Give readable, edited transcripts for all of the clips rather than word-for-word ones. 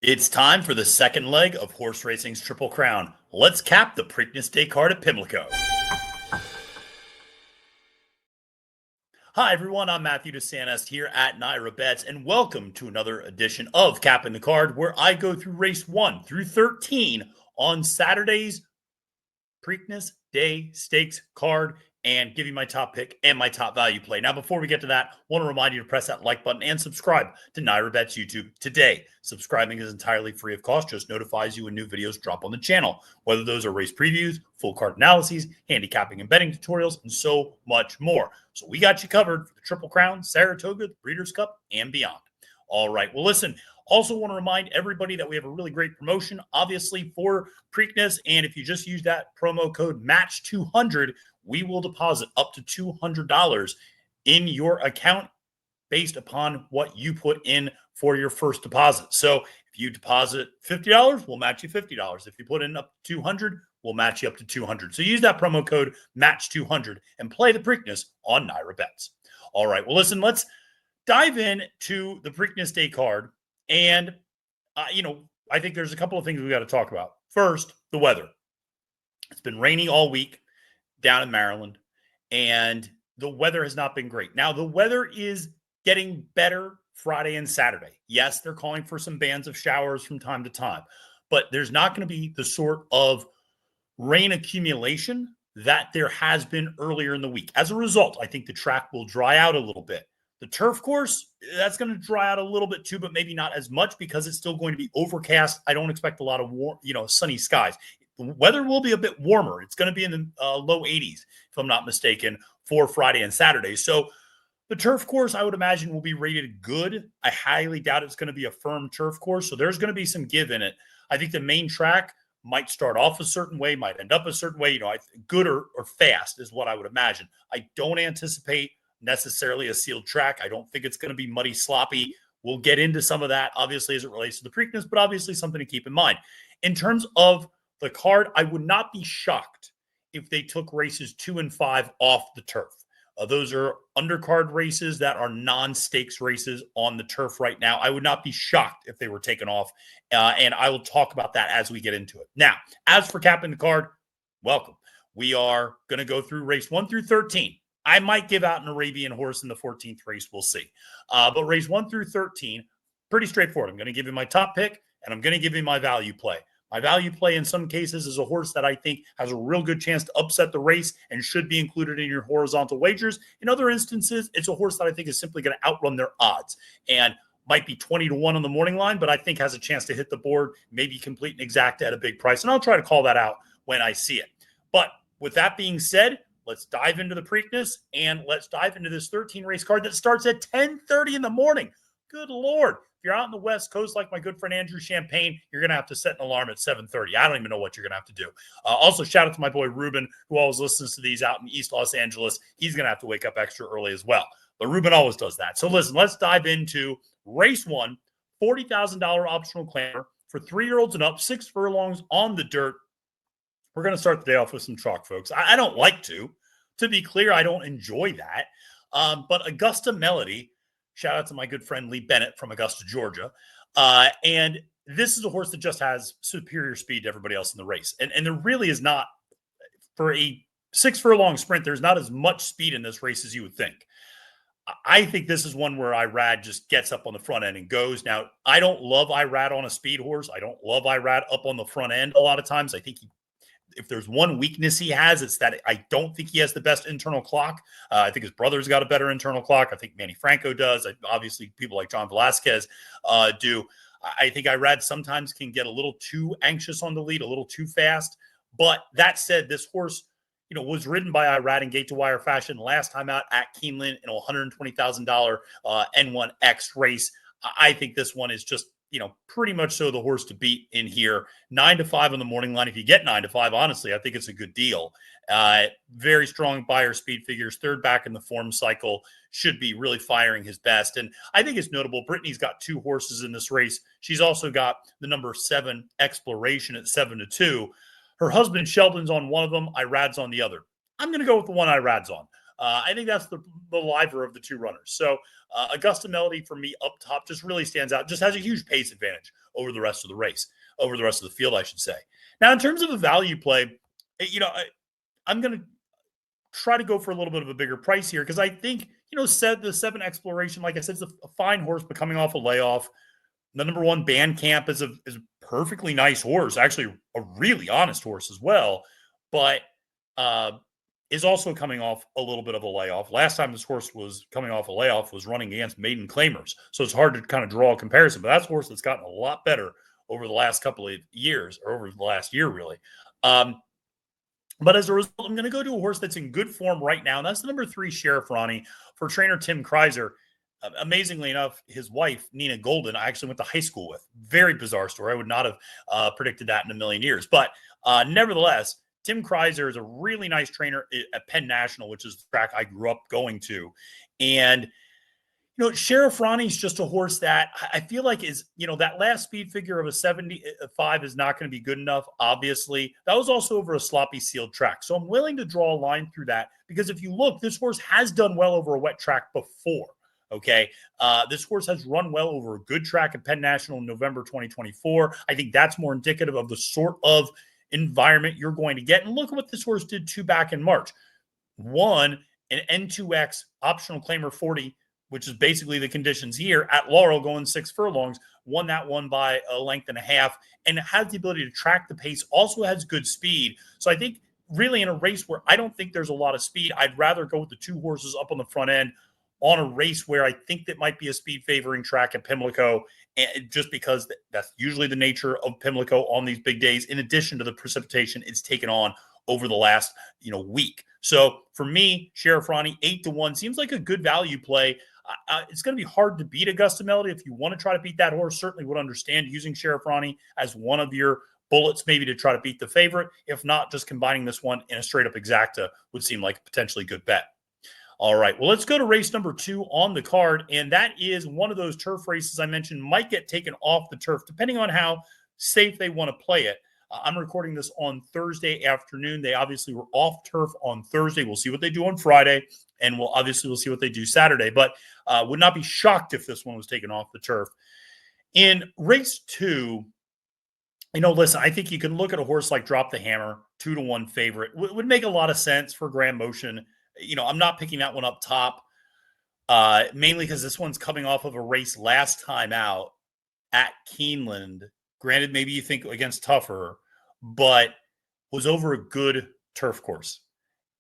It's time for the second leg of horse racing's Triple Crown. Let's cap the Preakness Stakes card at Pimlico. Hi everyone, I'm Matthew DeSantis here at NYRA Bets, and welcome to another edition of Capping the Card, where I go through race 1 through 13 on Saturday's Preakness Stakes card and give you my top pick and my top value play. Now, before we get to that, I want to remind you to press that like button and subscribe to NYRA Bets YouTube today. Subscribing is entirely free of cost, just notifies you when new videos drop on the channel, whether those are race previews, full card analyses, handicapping and betting tutorials, and so much more. So we got you covered for the Triple Crown, Saratoga, the Breeders' Cup, and beyond. All right, well, listen, also want to remind everybody that we have a really great promotion, obviously, for Preakness, and if you just use that promo code MATCH200, we will deposit up to $200 in your account based upon what you put in for your first deposit. So if you deposit $50, we'll match you $50. If you put in up to $200, we'll match you up to $200. So use that promo code MATCH200 and play the Preakness on NYRA Bets. All right, well, listen, let's dive into the Preakness Day card. And, I think there's a couple of things we got to talk about. First, the weather. It's been rainy all week down in Maryland, and the weather has not been great. Now, the weather is getting better Friday and Saturday. Yes, they're calling for some bands of showers from time to time, but there's not going to be the sort of rain accumulation that there has been earlier in the week. As a result, I think the track will dry out a little bit. The turf course, that's going to dry out a little bit too, but maybe not as much because it's still going to be overcast. I don't expect a lot of sunny skies. The weather will be a bit warmer. It's going to be in the low 80s, if I'm not mistaken, for Friday and Saturday. So the turf course, I would imagine, will be rated good. I highly doubt it's going to be a firm turf course. So there's going to be some give in it. I think the main track might start off a certain way, might end up a certain way. Good or fast is what I would imagine. I don't anticipate necessarily a sealed track. I don't think it's going to be muddy, sloppy. We'll get into some of that, obviously, as it relates to the Preakness, but obviously something to keep in mind. In terms of the card, I would not be shocked if they took races 2 and 5 off the turf. Those are undercard races that are non-stakes races on the turf right now. I would not be shocked if they were taken off, and I will talk about that as we get into it. Now, as for capping the card, welcome. We are going to go through race 1 through 13. I might give out an Arabian horse in the 14th race. We'll see. But race 1 through 13, pretty straightforward. I'm going to give you my top pick, and I'm going to give you my value play. My value play in some cases is a horse that I think has a real good chance to upset the race and should be included in your horizontal wagers. In other instances, it's a horse that I think is simply going to outrun their odds and might be 20-1 on the morning line, but I think has a chance to hit the board, maybe complete an exacta at a big price. And I'll try to call that out when I see it. But with that being said, let's dive into the Preakness, and let's dive into this 13-race card that starts at 10:30 in the morning. Good Lord. If you're out on the West Coast like my good friend Andrew Champagne, you're going to have to set an alarm at 7:30. I don't even know what you're going to have to do. Also, shout out to my boy Ruben, who always listens to these out in East Los Angeles. He's going to have to wake up extra early as well. But Ruben always does that. So listen, let's dive into race 1, $40,000 optional claimer for 3-year-olds and up, 6 furlongs on the dirt. We're going to start the day off with some chalk, folks. I don't like to. To be clear, I don't enjoy that. But Augusta Melody, shout out to my good friend Lee Bennett from Augusta, Georgia. And this is a horse that just has superior speed to everybody else in the race. And there really is not, for a 6 furlong sprint, there's not as much speed in this race as you would think. I think this is one where Irad just gets up on the front end and goes. Now, I don't love Irad on a speed horse. I don't love Irad up on the front end a lot of times. I think if there's one weakness he has, it's that I don't think he has the best internal clock. I think his brother's got a better internal clock. I think Manny Franco does. Obviously, people like John Velasquez do. I think Irad sometimes can get a little too anxious on the lead, a little too fast. But that said, this horse, was ridden by Irad in gate-to-wire fashion last time out at Keeneland in a $120,000 N1X race. I think this one is just, pretty much so the horse to beat in here. 9-5 on the morning line. If you get 9-5, honestly, I think it's a good deal. Very strong buyer speed figures. Third back in the form cycle, should be really firing his best. And I think it's notable, Brittany's got 2 horses in this race. She's also got the number 7 Exploration at 7-2. Her husband Sheldon's on one of them. Irad's on the other. I'm going to go with the one Irad's on. I think that's the liver of the two runners. So Augusta Melody for me up top just really stands out, just has a huge pace advantage over the rest of the race, over the rest of the field, I should say. Now, in terms of a value play, I'm going to try to go for a little bit of a bigger price here because I think, said the 7 Exploration, like I said, is a fine horse, but coming off a layoff. The number 1 Bandcamp is a perfectly nice horse, actually a really honest horse as well, but is also coming off a little bit of a layoff. Last time this horse was coming off a layoff was running against maiden claimers, so it's hard to kind of draw a comparison, but that's a horse that's gotten a lot better over the last couple of years, or over the last year, really. But as a result, I'm going to go to a horse that's in good form right now, and that's the number 3 Sheriff Ronnie for trainer Tim Kreiser. Amazingly enough, his wife, Nina Golden, I actually went to high school with. Very bizarre story. I would not have predicted that in a million years. But nevertheless, Tim Kreiser is a really nice trainer at Penn National, which is the track I grew up going to. And Sheriff Ronnie's just a horse that I feel like is, that last speed figure of a 75 is not going to be good enough, obviously. That was also over a sloppy sealed track. So I'm willing to draw a line through that because if you look, this horse has done well over a wet track before, okay? This horse has run well over a good track at Penn National in November 2024. I think that's more indicative of the sort of environment you're going to get. And look at what this horse did too back in March. Won an N2X optional claimer 40, which is basically the conditions here at Laurel, going 6 furlongs, won that one by a length and a half, and has the ability to track the pace, also has good speed. So I think really in a race where I don't think there's a lot of speed, I'd rather go with the 2 horses up on the front end on a race where I think that might be a speed favoring track at Pimlico, and just because that's usually the nature of Pimlico on these big days, in addition to the precipitation it's taken on over the last week. So for me, Sheriff Ronnie, 8-1 seems like a good value play. It's going to be hard to beat Augusta Melody. If you want to try to beat that horse, certainly would understand using Sheriff Ronnie as one of your bullets, maybe to try to beat the favorite. If not, just combining this one in a straight up exacta would seem like a potentially good bet. All right, well, let's go to race number 2 on the card, and that is one of those turf races I mentioned might get taken off the turf, depending on how safe they want to play it. I'm recording this on Thursday afternoon. They obviously were off turf on Thursday. We'll see what they do on Friday, and we'll see what they do Saturday. But would not be shocked if this one was taken off the turf. In race 2, listen, I think you can look at a horse like Drop the Hammer, 2-1 favorite. Would make a lot of sense for Grand Motion. I'm not picking that one up top, mainly because this one's coming off of a race last time out at Keeneland. Granted, maybe you think against tougher, but was over a good turf course.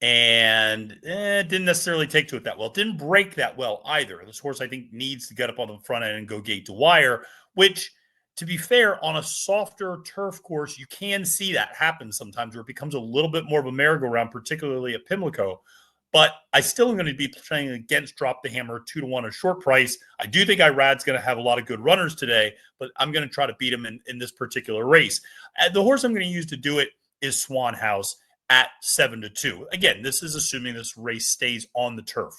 And didn't necessarily take to it that well. Didn't break that well either. This horse, I think, needs to get up on the front end and go gate to wire, which, to be fair, on a softer turf course, you can see that happen sometimes where it becomes a little bit more of a merry-go-round, particularly at Pimlico. But I still am going to be playing against Drop the Hammer 2-1 at short price. I do think Irad's going to have a lot of good runners today, but I'm going to try to beat him in this particular race. The horse I'm going to use to do it is Swan House at 7-2. Again, this is assuming this race stays on the turf.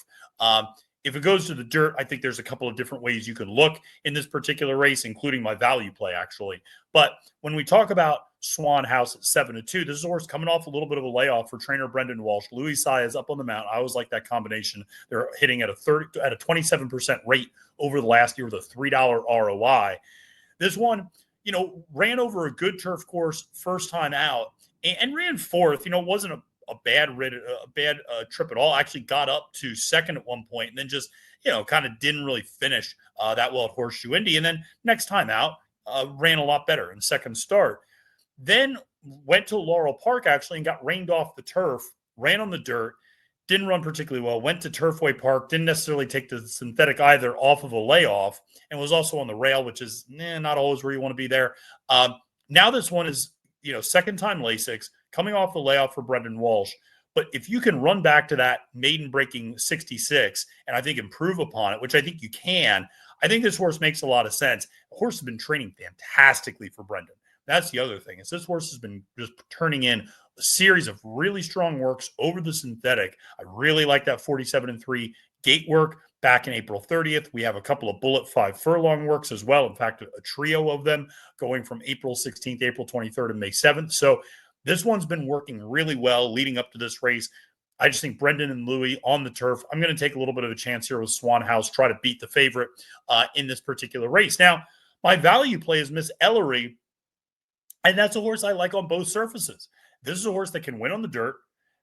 If it goes to the dirt, I think there's a couple of different ways you could look in this particular race, including my value play, actually. But when we talk about Swan House at 7-2, this is a horse coming off a little bit of a layoff for trainer Brendan Walsh. Louis Saez up on the mount. I always like that combination. They're hitting at a 27% rate over the last year with a $3 ROI. This one, ran over a good turf course first time out and ran fourth. Wasn't a bad trip at all. Actually got up to second at one point and then just, kind of didn't really finish that well at Horseshoe Indy. And then next time out, ran a lot better in second start. Then went to Laurel Park, actually, and got rained off the turf, ran on the dirt, didn't run particularly well, went to Turfway Park, didn't necessarily take the synthetic either off of a layoff, and was also on the rail, which is not always where you want to be there. Now this one is, second time Lasix, coming off the layoff for Brendan Walsh. But if you can run back to that maiden breaking 66 and I think improve upon it, which I think you can, I think this horse makes a lot of sense. The horse has been training fantastically for Brendan. That's the other thing. Is this horse has been just turning in a series of really strong works over the synthetic. I really like that 47-3 gate work back in April 30th. We have a couple of bullet 5 furlong works as well. In fact, a trio of them going from April 16th, April 23rd, and May 7th. So this one's been working really well leading up to this race. I just think Brendan and Louis on the turf. I'm going to take a little bit of a chance here with Swan House, try to beat the favorite in this particular race. Now, my value play is Miss Ellery, and that's a horse I like on both surfaces. This is a horse that can win on the dirt,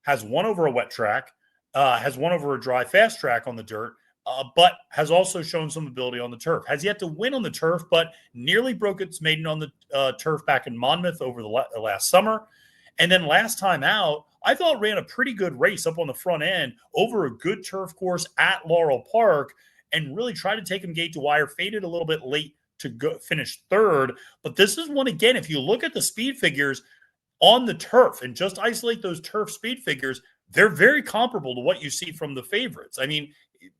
has won over a wet track, has won over a dry fast track on the dirt, but has also shown some ability on the turf. Has yet to win on the turf, but nearly broke its maiden on the turf back in Monmouth over the last summer. And then last time out, I thought ran a pretty good race up on the front end over a good turf course at Laurel Park and really tried to take him gate to wire, faded a little bit late to go finish third. But this is one, again, if you look at the speed figures on the turf and just isolate those turf speed figures, they're very comparable to what you see from the favorites. I mean,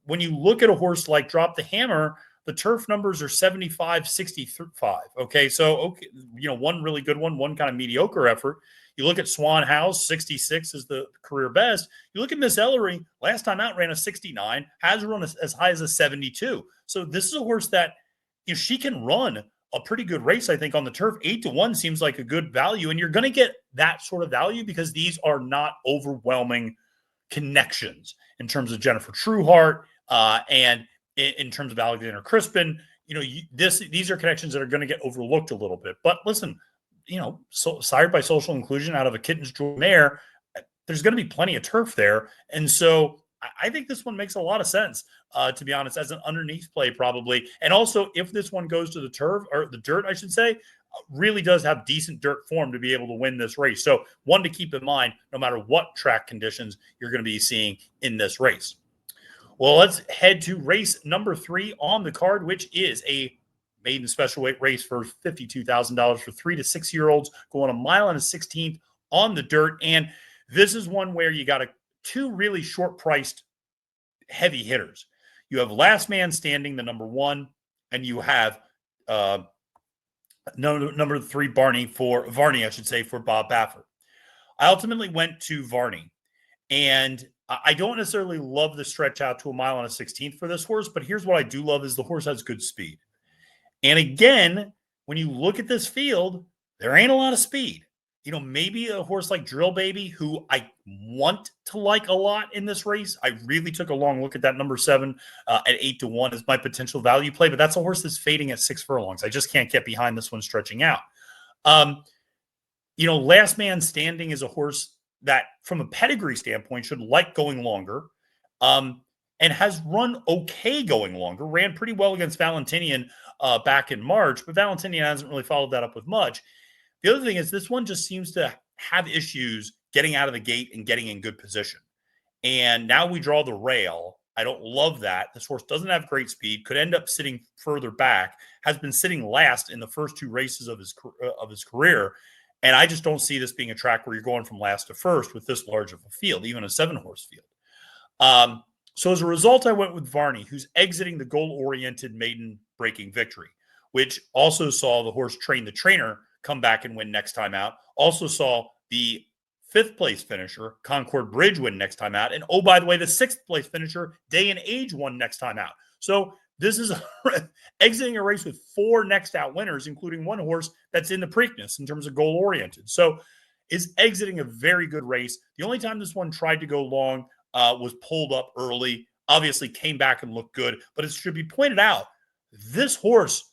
when you look at a horse like Drop the Hammer, the turf numbers are 75, 65. Okay. So, okay, one really good one kind of mediocre effort. You look at Swan House, 66 is the career best. You look at Miss Ellery, last time out ran a 69, has run as high as a 72. So this is a horse that she can run a pretty good race, I think, on the turf. 8-1 seems like a good value, and you're going to get that sort of value because these are not overwhelming connections in terms of Jennifer Trueheart and in terms of Alexander Crispin. These are connections that are going to get overlooked a little bit. But listen, sired by social inclusion out of a Kitten's Joy mare, there's going to be plenty of turf there. And so I think this one makes a lot of sense, to be honest, as an underneath play probably. And also, if this one goes to the turf, or the dirt, I should say, really does have decent dirt form to be able to win this race. So one to keep in mind, no matter what track conditions you're going to be seeing in this race. Well, let's head to race number 3 on the card, which is a maiden special weight race for $52,000 for 3 to 6 year olds going a mile and a 16th on the dirt. And this is one where you got two really short priced heavy hitters. You have Last Man Standing, the number 1, and you have number 3 Varney, for Bob Baffert. I ultimately went to Varney, and I don't necessarily love the stretch out to a mile and a 16th for this horse, but here's what I do love is the horse has good speed. And again, when you look at this field, there ain't a lot of speed. Maybe a horse like Drill Baby, who I want to like a lot in this race. I really took a long look at that number 7 at 8-1 as my potential value play, but that's a horse that's fading at 6 furlongs. I just can't get behind this one stretching out. Last Man Standing is a horse that, from a pedigree standpoint, should like going longer. And has run okay going longer. Ran pretty well against Valentinian back in March, but Valentinian hasn't really followed that up with much. The other thing is this one just seems to have issues getting out of the gate and getting in good position. And now we draw the rail. I don't love that. This horse doesn't have great speed, could end up sitting further back, has been sitting last in the first 2 races of his career. And I just don't see this being a track where you're going from last to first with this large of a field, even a 7-horse field. So as a result, I went with Varney, who's exiting the goal-oriented maiden breaking victory, which also saw the horse Train the Trainer come back and win next time out. Also saw the 5th place finisher, Concord Bridge, win next time out. And oh, by the way, the 6th place finisher, Day and Age, won next time out. So this is exiting a race with 4 next out winners, including one horse that's in the Preakness in terms of goal-oriented. So is exiting a very good race. The only time this one tried to go long was pulled up early, obviously came back and looked good. But it should be pointed out, this horse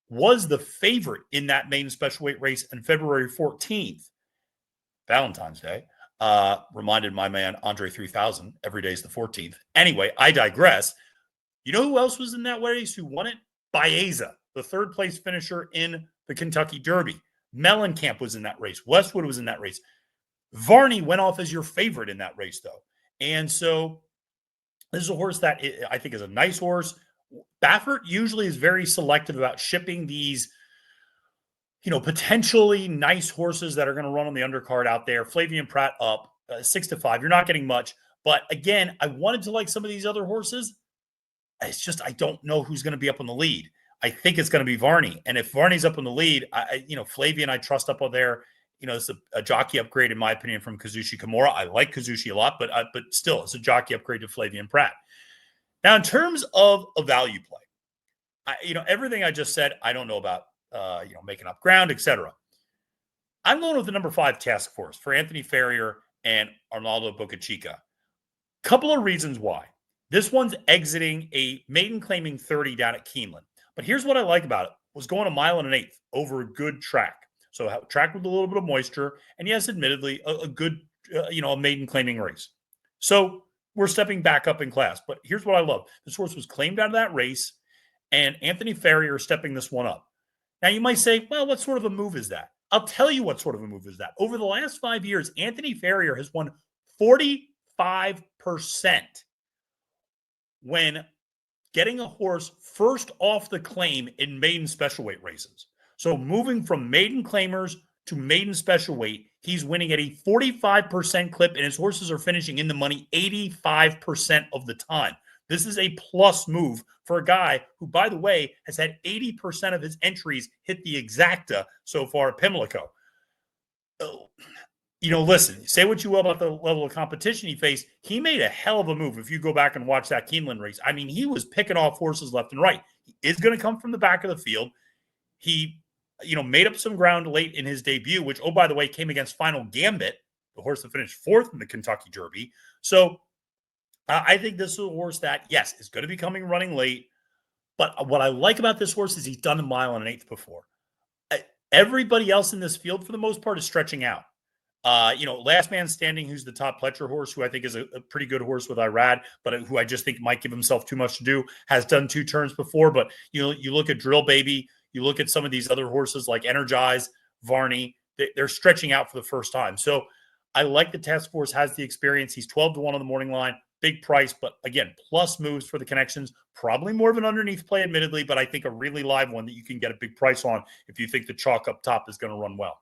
was the favorite in that main special weight race on February 14th, Valentine's Day. Reminded my man Andre 3000, every day is the 14th. Anyway, I digress. You know who else was in that race who won it? Baeza, the 3rd place finisher in the Kentucky Derby. Mellencamp was in that race. Westwood was in that race. Varney went off as your favorite in that race, though. And so this is a horse that I think is a nice horse. Baffert usually is very selective about shipping these, potentially nice horses that are going to run on the undercard out there. Flavian Pratt up 6-5. You're not getting much. But again, I wanted to like some of these other horses. It's just I don't know who's going to be up on the lead. I think it's going to be Varney. And if Varney's up on the lead, Flavian I trust up on there. It's a jockey upgrade, in my opinion, from Kazushi Kimura. I like Kazushi a lot, but still, it's a jockey upgrade to Flavian Pratt. Now, in terms of a value play, everything I just said, I don't know about, making up ground, etc. I'm going with the number 5 Task Force for Anthony Ferrier and Arnaldo Bocachica. Couple of reasons why. This one's exiting a maiden claiming 30 down at Keeneland. But here's what I like about it. Was going a mile and an eighth over a good track. So track with a little bit of moisture. And yes, admittedly, a good, a maiden claiming race. So we're stepping back up in class. But here's what I love. This horse was claimed out of that race, and Anthony Farrier is stepping this one up. Now, you might say, well, what sort of a move is that? I'll tell you what sort of a move is that. Over the last 5 years, Anthony Farrier has won 45% when getting a horse first off the claim in maiden special weight races. So moving from maiden claimers to maiden special weight, he's winning at a 45% clip, and his horses are finishing in the money 85% of the time. This is a plus move for a guy who, by the way, has had 80% of his entries hit the exacta so far at Pimlico. Listen, say what you will about the level of competition he faced. He made a hell of a move if you go back and watch that Keeneland race. I mean, he was picking off horses left and right. He is going to come from the back of the field. He, made up some ground late in his debut, which, oh, by the way, came against Final Gambit, the horse that finished fourth in the Kentucky Derby. So I think this is a horse that, yes, is going to be coming running late. But what I like about this horse is he's done a mile and an eighth before. Everybody else in this field, for the most part, is stretching out. Last Man Standing, who's the top Pletcher horse, who I think is a pretty good horse with Irad, but who I just think might give himself too much to do, has done 2 turns before. But, you look at Drill Baby, you look at some of these other horses like Energize, Varney, they're stretching out for the first time. So I like the task force, has the experience. He's 12-1 on the morning line. Big price, but again, plus moves for the connections. Probably more of an underneath play, admittedly, but I think a really live one that you can get a big price on if you think the chalk up top is going to run well.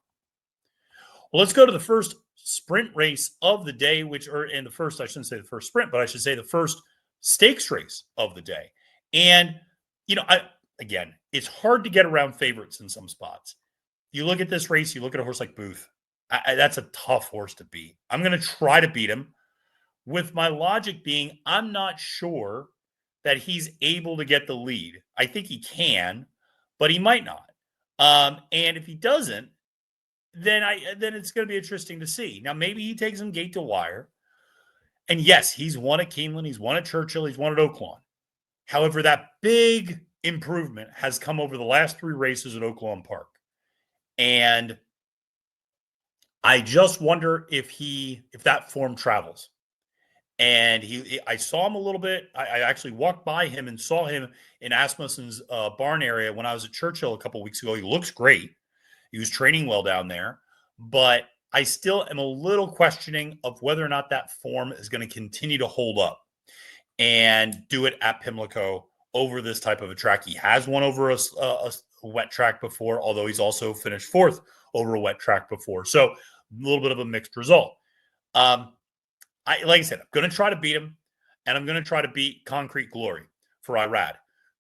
Well, let's go to the first sprint race of the day, I shouldn't say the first sprint, but I should say the first stakes race of the day. And, it's hard to get around favorites in some spots. You look at this race, you look at a horse like Booth. That's a tough horse to beat. I'm going to try to beat him. With my logic being, I'm not sure that he's able to get the lead. I think he can, but he might not. And if he doesn't, then it's going to be interesting to see. Now, maybe he takes him gate to wire. And yes, he's won at Keeneland, he's won at Churchill, he's won at Oaklawn. However, that big improvement has come over the last 3 races at Oaklawn Park. And I just wonder if that form travels. And I saw him a little bit. I actually walked by him and saw him in Asmussen's barn area when I was at Churchill a couple weeks ago. He looks great. He was training well down there. But I still am a little questioning of whether or not that form is going to continue to hold up and do it at Pimlico over this type of a track. He has won over a wet track before, although he's also finished 4th over a wet track before. So a little bit of a mixed result. Like I said, I'm going to try to beat him, and I'm going to try to beat Concrete Glory for Irad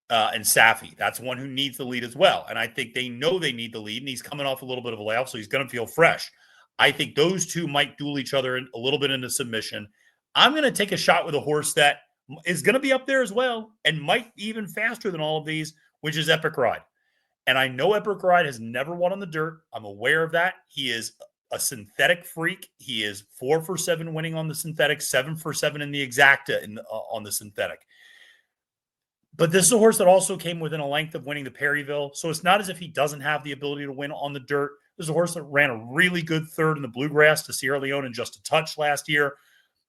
and Safi. That's one who needs the lead as well. And I think they know they need the lead, and he's coming off a little bit of a layoff, so he's going to feel fresh. I think those two might duel each other a little bit into submission. I'm going to take a shot with a horse that is going to be up there as well and might be even faster than all of these, which is Epic Ride. And I know Epic Ride has never won on the dirt. I'm aware of that. He is a synthetic freak. He is 4 for 7 winning on the synthetic, 7 for 7 in the exacta on the synthetic. But this is a horse that also came within a length of winning the Perryville. So it's not as if he doesn't have the ability to win on the dirt. This is a horse that ran a really good 3rd in the Bluegrass to Sierra Leone in just a touch last year.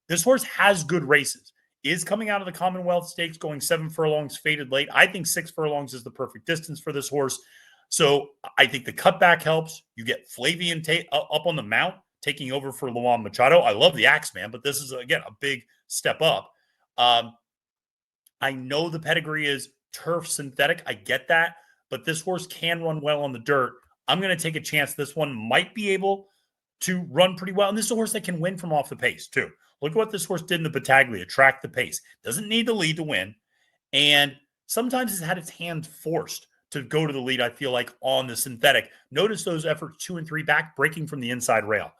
This horse has good races. Is coming out of the Commonwealth Stakes, going 7 furlongs, faded late. I think 6 furlongs is the perfect distance for this horse. So I think the cutback helps. You get Flavian up on the mount, taking over for Luan Machado. I love the Axeman, but this is, again, a big step up. I know the pedigree is turf synthetic. I get that. But this horse can run well on the dirt. I'm going to take a chance. This one might be able to run pretty well. And this is a horse that can win from off the pace, too. Look at what this horse did in the Battaglia, track the pace. Doesn't need the lead to win. And sometimes it's had its hand forced to go to the lead, I feel like, on the synthetic. Notice those efforts 2 and 3 back, breaking from the inside rail.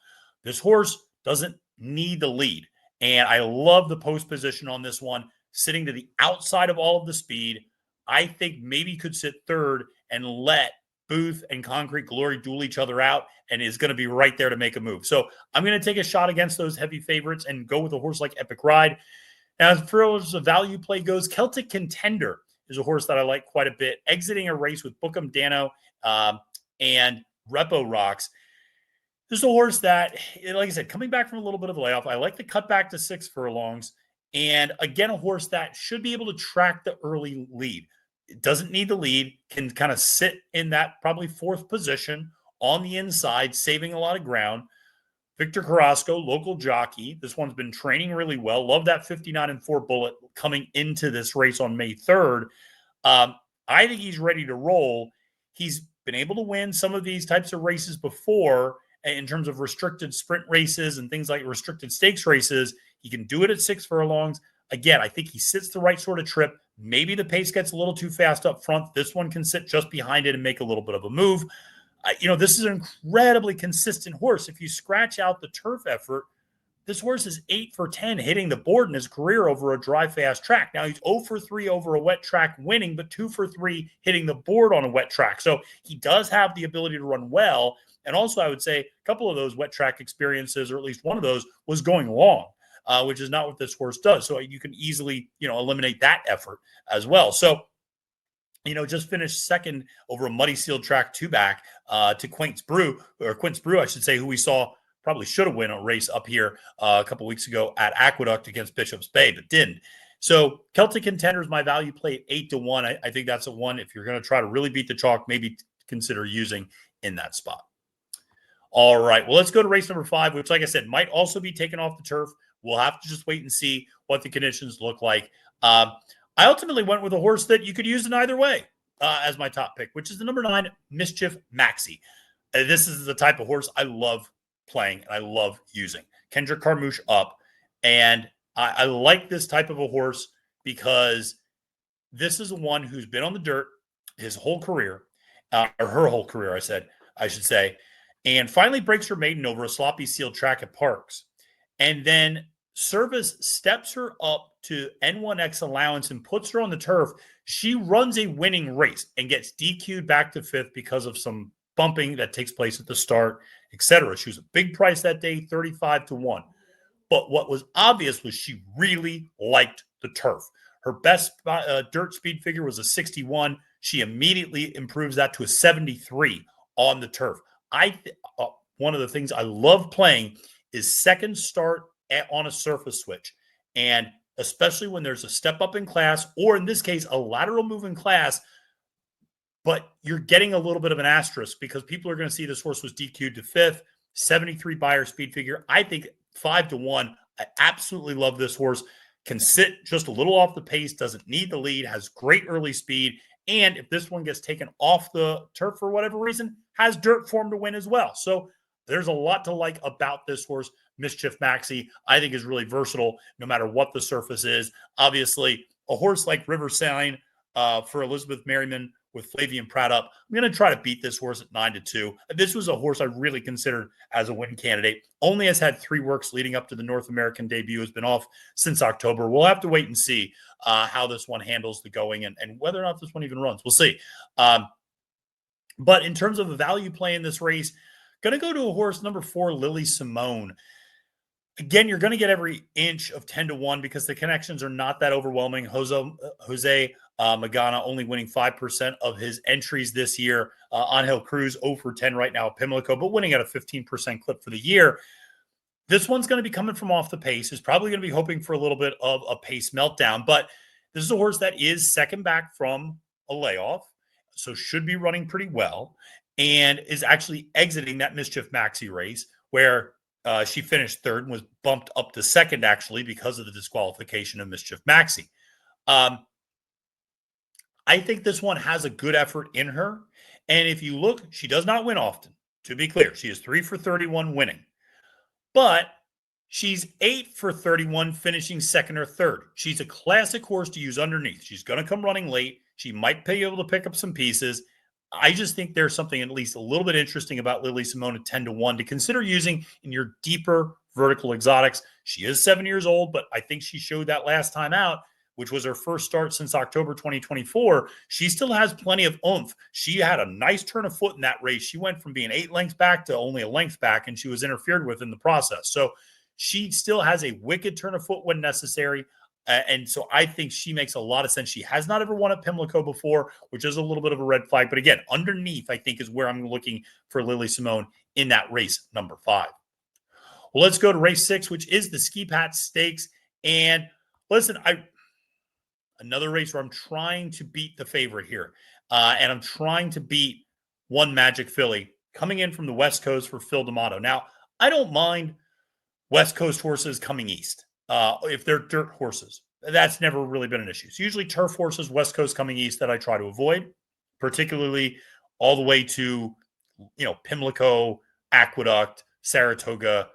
This horse doesn't need the lead. And I love the post position on this one, sitting to the outside of all of the speed. I think maybe could sit 3rd and let Booth and Concrete Glory duel each other out and is going to be right there to make a move. So I'm going to take a shot against those heavy favorites and go with a horse like Epic Ride. As far as the value play goes, Celtic Contender is a horse that I like quite a bit. Exiting a race with Bookham Dano and Repo Rocks. This is a horse that, like I said, coming back from a little bit of a layoff, I like the cut back to 6 furlongs. And again, a horse that should be able to track the early lead. It doesn't need the lead, can kind of sit in that probably 4th position on the inside, saving a lot of ground. Victor Carrasco, local jockey. This one's been training really well. Love that 59-4 bullet coming into this race on May 3rd. I think he's ready to roll. He's been able to win some of these types of races before in terms of restricted sprint races and things like restricted stakes races. He can do it at 6 furlongs. Again, I think he sits the right sort of trip. Maybe the pace gets a little too fast up front. This one can sit just behind it and make a little bit of a move. This is an incredibly consistent horse. If you scratch out the turf effort, this horse is 8 for 10 hitting the board in his career over a dry, fast track. Now, he's 0 for 3 over a wet track winning, but 2 for 3 hitting the board on a wet track. So he does have the ability to run well. And also, I would say a couple of those wet track experiences, or at least one of those, was going long, which is not what this horse does. So you can easily, eliminate that effort as well. So, just finished second over a muddy sealed track 2-back to Quince Brew, I should say, who we saw probably should have won a race up here a couple weeks ago at Aqueduct against Bishop's Bay, but didn't. So Celtic Contender is my value play at 8-1. I think that's a one. If you're going to try to really beat the chalk, maybe consider using in that spot. All right. Well, let's go to race number 5, which, like I said, might also be taken off the turf. We'll have to just wait and see what the conditions look like. I ultimately went with a horse that you could use in either way as my top pick, which is the number 9, Mischief Maxi. This is the type of horse I love playing and I love using. Kendrick Carmouche up. And I like this type of a horse because this is one who's been on the dirt his whole career, or her whole career, I should say, and finally breaks her maiden over a sloppy sealed track at Parks. And then Service steps her up to N1X allowance and puts her on the turf. She runs a winning race and gets DQ'd back to 5th because of some bumping that takes place at the start, etc. She was a big price that day, 35-1. But what was obvious was she really liked the turf. Her best dirt speed figure was a 61. She immediately improves that to a 73 on the turf. One of the things I love playing is second start on a surface switch. And especially when there's a step up in class, or in this case, a lateral move in class, but you're getting a little bit of an asterisk because people are going to see this horse was DQ'd to 5th, 73 buyer speed figure. I think 5-1. I absolutely love this horse. Can sit just a little off the pace, doesn't need the lead, has great early speed. And if this one gets taken off the turf for whatever reason, has dirt form to win as well. So there's a lot to like about this horse. Mischief Maxi, I think, is really versatile no matter what the surface is. Obviously, a horse like River Sign for Elizabeth Merriman with Flavian Pratt up, I'm going to try to beat this horse at 9-2. This was a horse I really considered as a win candidate. Only has had 3 works leading up to the North American debut. Has been off since October. We'll have to wait and see how this one handles the going and whether or not this one even runs. We'll see. But in terms of the value play in this race, going to go to a horse number 4, Lily Simone. Again, you're going to get every inch of 10-1 because the connections are not that overwhelming. Jose Magana only winning 5% of his entries this year. Angel Cruz 0 for 10 right now at Pimlico, but winning at a 15% clip for the year. This one's going to be coming from off the pace. Is probably going to be hoping for a little bit of a pace meltdown, but this is a horse that is second back from a layoff, so should be running pretty well, and is actually exiting that Mischief Maxi race where she finished 3rd and was bumped up to 2nd, actually, because of the disqualification of Mischief Maxi. I think this one has a good effort in her. And if you look, she does not win often. To be clear, she is 3 for 31 winning. But she's 8 for 31 finishing 2nd or 3rd. She's a classic horse to use underneath. She's going to come running late. She might be able to pick up some pieces. I just think there's something at least a little bit interesting about Lily Simone at 10-1 to consider using in your deeper vertical exotics. She is 7 years old, but I think she showed that last time out, which was her first start since October 2024. She still has plenty of oomph. She had a nice turn of foot in that race. She went from being 8 lengths back to only a length back, and she was interfered with in the process. So she still has a wicked turn of foot when necessary. And so I think she makes a lot of sense. She has not ever won at Pimlico before, which is a little bit of a red flag. But again, underneath, I think is where I'm looking for Lily Simone in that race, number 5. Well, let's go to race 6, which is the Skipat Stakes. And listen, another race where I'm trying to beat the favorite here. And I'm trying to beat One Magic Filly coming in from the West Coast for Phil D'Amato. Now, I don't mind West Coast horses coming east if they're dirt horses. That's never really been an issue. It's usually turf horses, West Coast coming east, that I try to avoid, particularly all the way to, Pimlico, Aqueduct, Saratoga,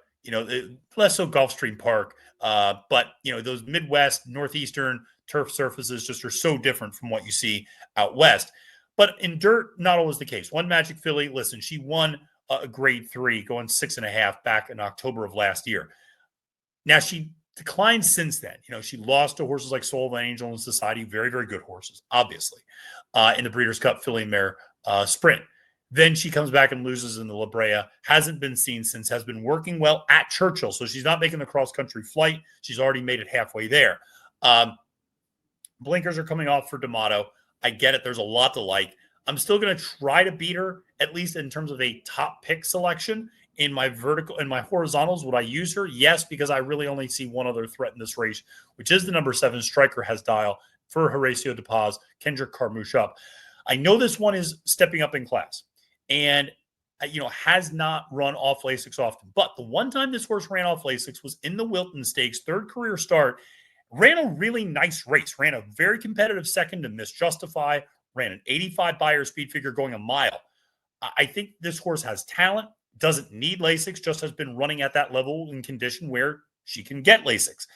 less so Gulfstream Park. But, those Midwest, Northeastern turf surfaces just are so different from what you see out west. But in dirt, not always the case. One Magic Filly, listen, she won a grade 3 going 6.5 back in October of last year. Now she declined since then. She lost to horses like Soul of an Angel and Society, very, very good horses, obviously, in the Breeders' Cup Filly and Mare Sprint. Then she comes back and loses in the La Brea, hasn't been seen since, has been working well at Churchill. So she's not making the cross-country flight. She's already made it halfway there. Blinkers are coming off for D'Amato. I get it. There's a lot to like. I'm still going to try to beat her, at least in terms of a top pick selection. In my vertical and my horizontals, would I use her? Yes, because I really only see one other threat in this race, which is the number 7 Striker Has Dial for Horacio De Paz, Kendrick Carmouche up. I know this one is stepping up in class and, has not run off Lasix often. But the one time this horse ran off Lasix was in the Wilton Stakes, 3rd career start, ran a really nice race, ran a very competitive second to Miss Justify, ran an 85 Beyer speed figure going a mile. I think this horse has talent, doesn't need Lasix, just has been running at that level in condition where she can get Lasix.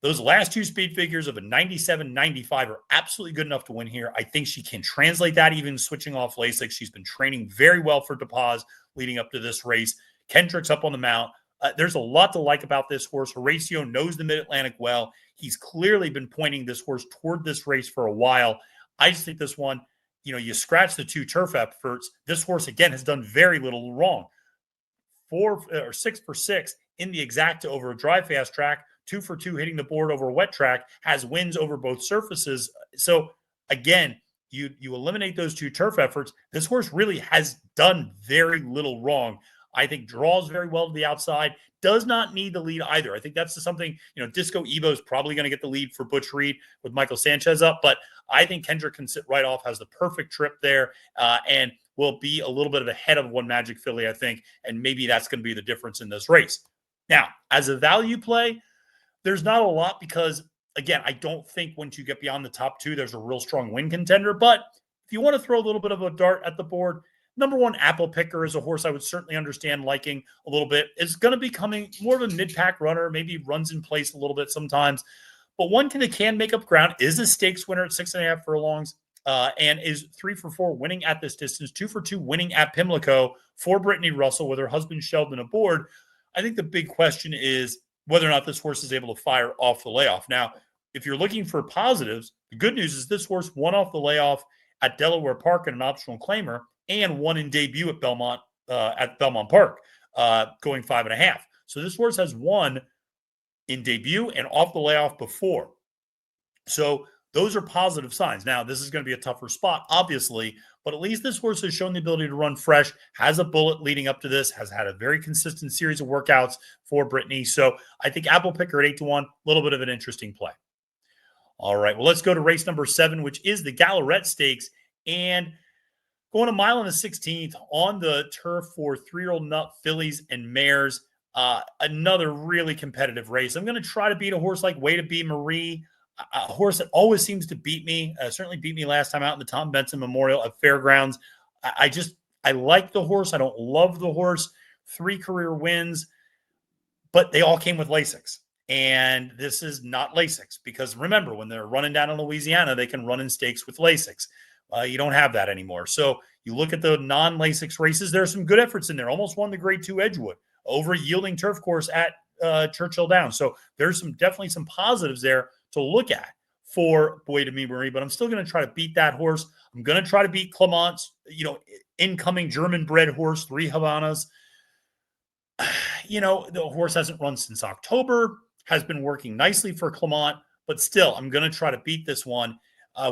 Those last 2 speed figures of a 97, 95 are absolutely good enough to win here. I think she can translate that even switching off Lasix. She's been training very well for De Paz leading up to this race. Kendrick's up on the mount. There's a lot to like about this horse. Horacio knows the Mid-Atlantic well. He's clearly been pointing this horse toward this race for a while. I just think this one, you scratch the 2 turf efforts. This horse, again, has done very little wrong. 6 for 6 in the exacta over a dry fast track, 2 for 2 hitting the board over a wet track, has wins over both surfaces. So again, you eliminate those 2 turf efforts. This horse really has done very little wrong. I think draws very well to the outside, does not need the lead either. I think that's something, Disco Evo is probably going to get the lead for Butch Reed with Michael Sanchez up, but I think Kendrick can sit right off, has the perfect trip there, and will be a little bit ahead of One Magic Filly, I think, and maybe that's going to be the difference in this race. Now, as a value play, there's not a lot because, again, I don't think once you get beyond the top 2, there's a real strong win contender, but if you want to throw a little bit of a dart at the board, number 1, Apple Picker is a horse I would certainly understand liking a little bit. It's going to be coming more of a mid-pack runner, maybe runs in place a little bit sometimes, but one that can make up ground, is a stakes winner at 6.5 furlongs. And is 3 for 4 winning at this distance, 2 for 2 winning at Pimlico for Brittany Russell with her husband Sheldon aboard. I think the big question is whether or not this horse is able to fire off the layoff. Now, if you're looking for positives, the good news is this horse won off the layoff at Delaware Park in an optional claimer and won in debut at Belmont Park, going 5.5. So this horse has won in debut and off the layoff before. So those are positive signs. Now, this is going to be a tougher spot, obviously, but at least this horse has shown the ability to run fresh, has a bullet leading up to this, has had a very consistent series of workouts for Brittany. So I think Apple Picker at 8-1, a little bit of an interesting play. All right, well, let's go to race number 7, which is the Gallarette Stakes. And going a mile and a 16th on the turf for 3-year-old nut fillies and mares. Another really competitive race. I'm going to try to beat a horse like Way to Be Marie, a horse that always seems to beat me, certainly beat me last time out in the Tom Benson Memorial at Fairgrounds. I like the horse. I don't love the horse. 3 career wins, but they all came with Lasix. And this is not Lasix because remember, when they're running down in Louisiana, they can run in stakes with Lasix. You don't have that anymore. So you look at the non-Lasix races, there are some good efforts in there. Almost won the grade 2 Edgewood over a yielding turf course at Churchill Downs. So there's definitely some positives there to look at for Boy to Me Marie, but I'm still going to try to beat that horse. I'm going to try to beat Clement's, incoming German-bred horse, 3 Havanas. The horse hasn't run since October, has been working nicely for Clement, but still, I'm going to try to beat this one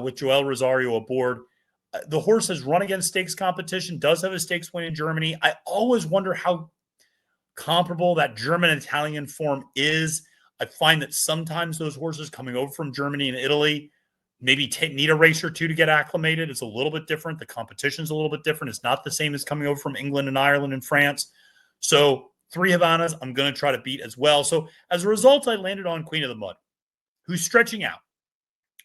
with Joel Rosario aboard. The horse has run against stakes competition, does have a stakes win in Germany. I always wonder how comparable that German-Italian form is. I find that sometimes those horses coming over from Germany and Italy maybe need a race or two to get acclimated. It's a little bit different. The competition's a little bit different. It's not the same as coming over from England and Ireland and France. So 3 Havanas, I'm going to try to beat as well. So as a result, I landed on Queen of the Mud, who's stretching out,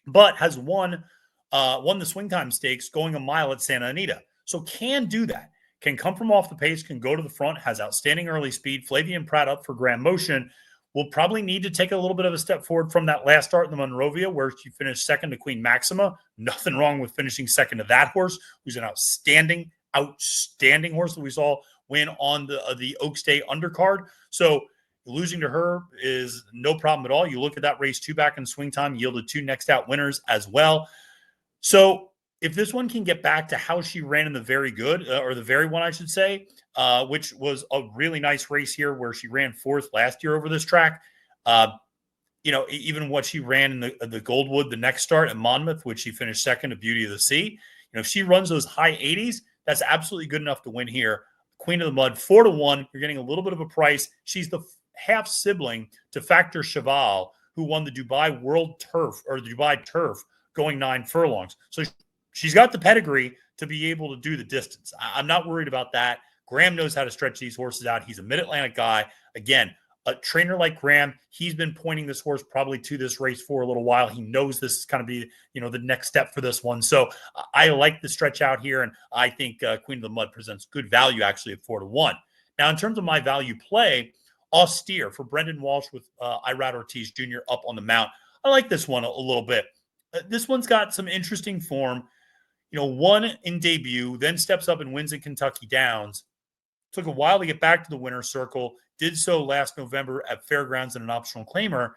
but has won the Swing Time Stakes going a mile at Santa Anita. So can do that. Can come from off the pace, can go to the front, has outstanding early speed. Flavian Pratt up for Grand Motion. Will probably need to take a little bit of a step forward from that last start in the Monrovia, where she finished second to Queen Maxima. Nothing wrong with finishing second to that horse, who's an outstanding horse that we saw win on the Oaks Day undercard. So losing to her is no problem at all. You look at that race 2 back in Swing Time, yielded 2 next out winners as well. So if this one can get back to how she ran in the Very Good, or the Very One, I should say, which was a really nice race here where she ran 4th last year over this track. Even what she ran in the Goldwood, the next start at Monmouth, which she finished second to Beauty of the Sea. If she runs those high 80s, that's absolutely good enough to win here. Queen of the Mud, 4-1. You're getting a little bit of a price. She's the half sibling to Factor Cheval, who won the Dubai World Turf, or the Dubai Turf, going 9 furlongs. So she's got the pedigree to be able to do the distance. I'm not worried about that. Graham knows how to stretch these horses out. He's a Mid-Atlantic guy. Again, a trainer like Graham, he's been pointing this horse probably to this race for a little while. He knows this is going to be, the next step for this one. So I like the stretch out here, and I think Queen of the Mud presents good value actually at 4-1. Now, in terms of my value play, Austere for Brendan Walsh with Irad Ortiz Jr. up on the mount. I like this one a little bit. This one's got some interesting form. Won in debut, then steps up and wins in Kentucky Downs. Took a while to get back to the winner's circle. Did so last November at Fairgrounds in an optional claimer.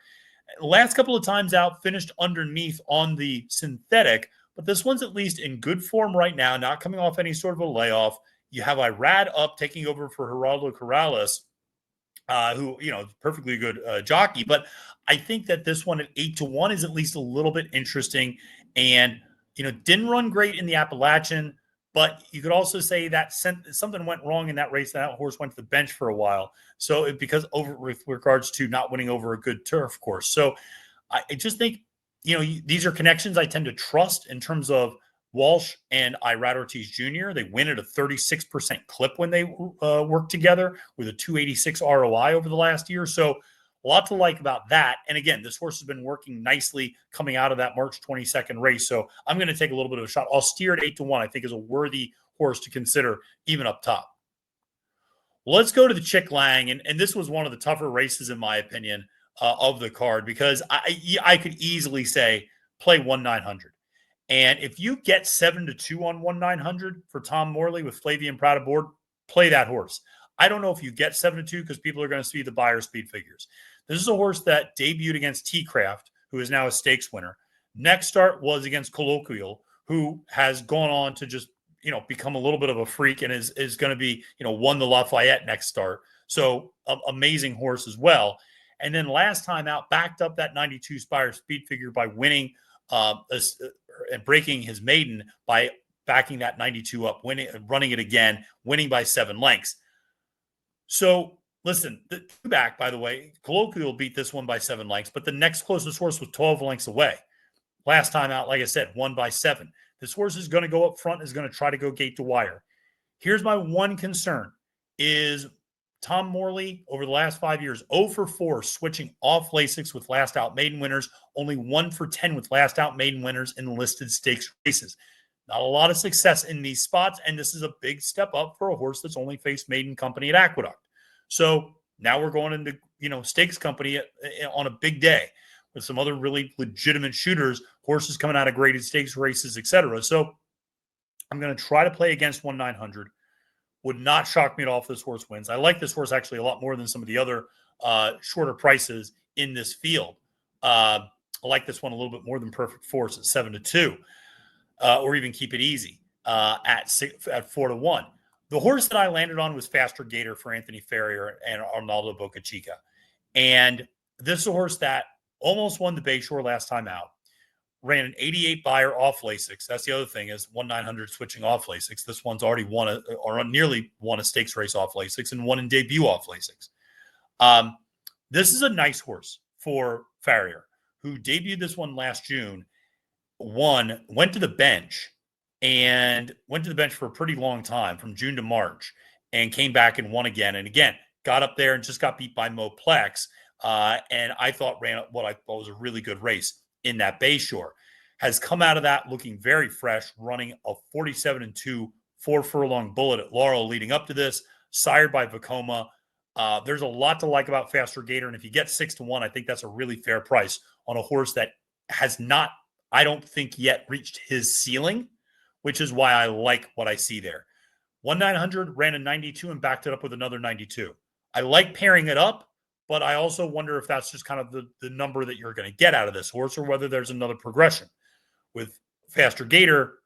Last couple of times out, finished underneath on the synthetic, but this one's at least in good form right now, not coming off any sort of a layoff. You have Irad up taking over for Geraldo Corrales, who, perfectly good jockey. But I think that this one at 8-1 is at least a little bit interesting. And, didn't run great in the Appalachian, but you could also say that something went wrong in that race. That horse went to the bench for a while. So with regards to not winning over a good turf course. So I just think, these are connections I tend to trust in terms of Walsh and Irad Ortiz Jr. They win at a 36% clip when they work together with a 286 ROI over the last year. So a lot to like about that. And again, this horse has been working nicely coming out of that March 22nd race. So I'm going to take a little bit of a shot. Austere at 8-1, I think, is a worthy horse to consider even up top. Well, let's go to the Chick Lang. And this was one of the tougher races, in my opinion, of the card, because I could easily say play 1-900. And if you get 7-2 on 1-900 for Tom Morley with Flavian Pratt aboard, play that horse. I don't know if you get 7-2 because people are going to see the buyer speed figures. This is a horse that debuted against T-Craft, who is now a stakes winner. Next start was against Colloquial, who has gone on to just, become a little bit of a freak and is going to be, won the Lafayette next start. So amazing horse as well. And then last time out, backed up that 92 buyer speed figure by winning and breaking his maiden by backing that 92 up, running it again, winning by 7 lengths. So listen, the two back, by the way, Colloquial beat this one by 7 lengths, but the next closest horse was 12 lengths away. Last time out, like I said, won by 7. This horse is going to go up front, is going to try to go gate to wire. Here's my one concern is Tom Morley over the last 5 years, 0 for 4, switching off Lasix with last out maiden winners, only 1 for 10 with last out maiden winners in listed stakes races. Not a lot of success in these spots, and this is a big step up for a horse that's only faced maiden company at Aqueduct. So now we're going into, stakes company on a big day with some other really legitimate shooters, horses coming out of graded stakes races, etc. So I'm going to try to play against 1-900. Would not shock me at all if this horse wins. I like this horse actually a lot more than some of the other shorter prices in this field. I like this one a little bit more than Perfect Force at 7-2, or even Keep It Easy at 4-1. The horse that I landed on was Faster Gator for Anthony Ferrier and Arnaldo Bocachica. And this is a horse that almost won the Bayshore last time out. Ran an 88 buyer off Lasix. That's the other thing is 1-900 switching off Lasix. This one's already won or nearly won a stakes race off Lasix and won in debut off Lasix. This is a nice horse for Farrier, who debuted this one last June, went to the bench for a pretty long time from June to March and came back and won again. And again, got up there and just got beat by Moplex. And I thought ran what I thought was a really good race in that Bayshore. Has come out of that looking very fresh, running a 47-2 4-furlong bullet at Laurel leading up to this, sired by Vekoma. There's a lot to like about Faster Gator, and if you get 6-1, I think that's a really fair price on a horse that has not, I don't think, yet reached his ceiling, which is why I like what I see there. 1-900 ran a 92 and backed it up with another 92. I like pairing it up, but I also wonder if that's just kind of the number that you're going to get out of this horse or whether there's another progression. With Faster Gator,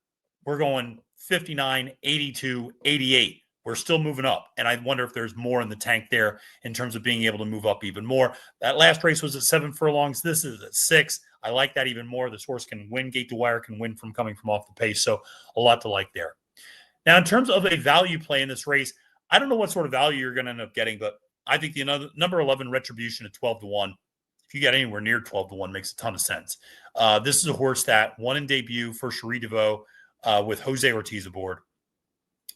we're going 59, 82, 88. We're still moving up, and I wonder if there's more in the tank there in terms of being able to move up even more. That last race was at 7 furlongs. This is at 6. I like that even more. This horse can win gate to wire, can win from coming from off the pace, so a lot to like there. Now, in terms of a value play in this race, I don't know what sort of value you're going to end up getting, but I think the number 11 Retribution at 12-1, if you get anywhere near 12-1, makes a ton of sense. This is a horse that won in debut for Cherie DeVaux with Jose Ortiz aboard.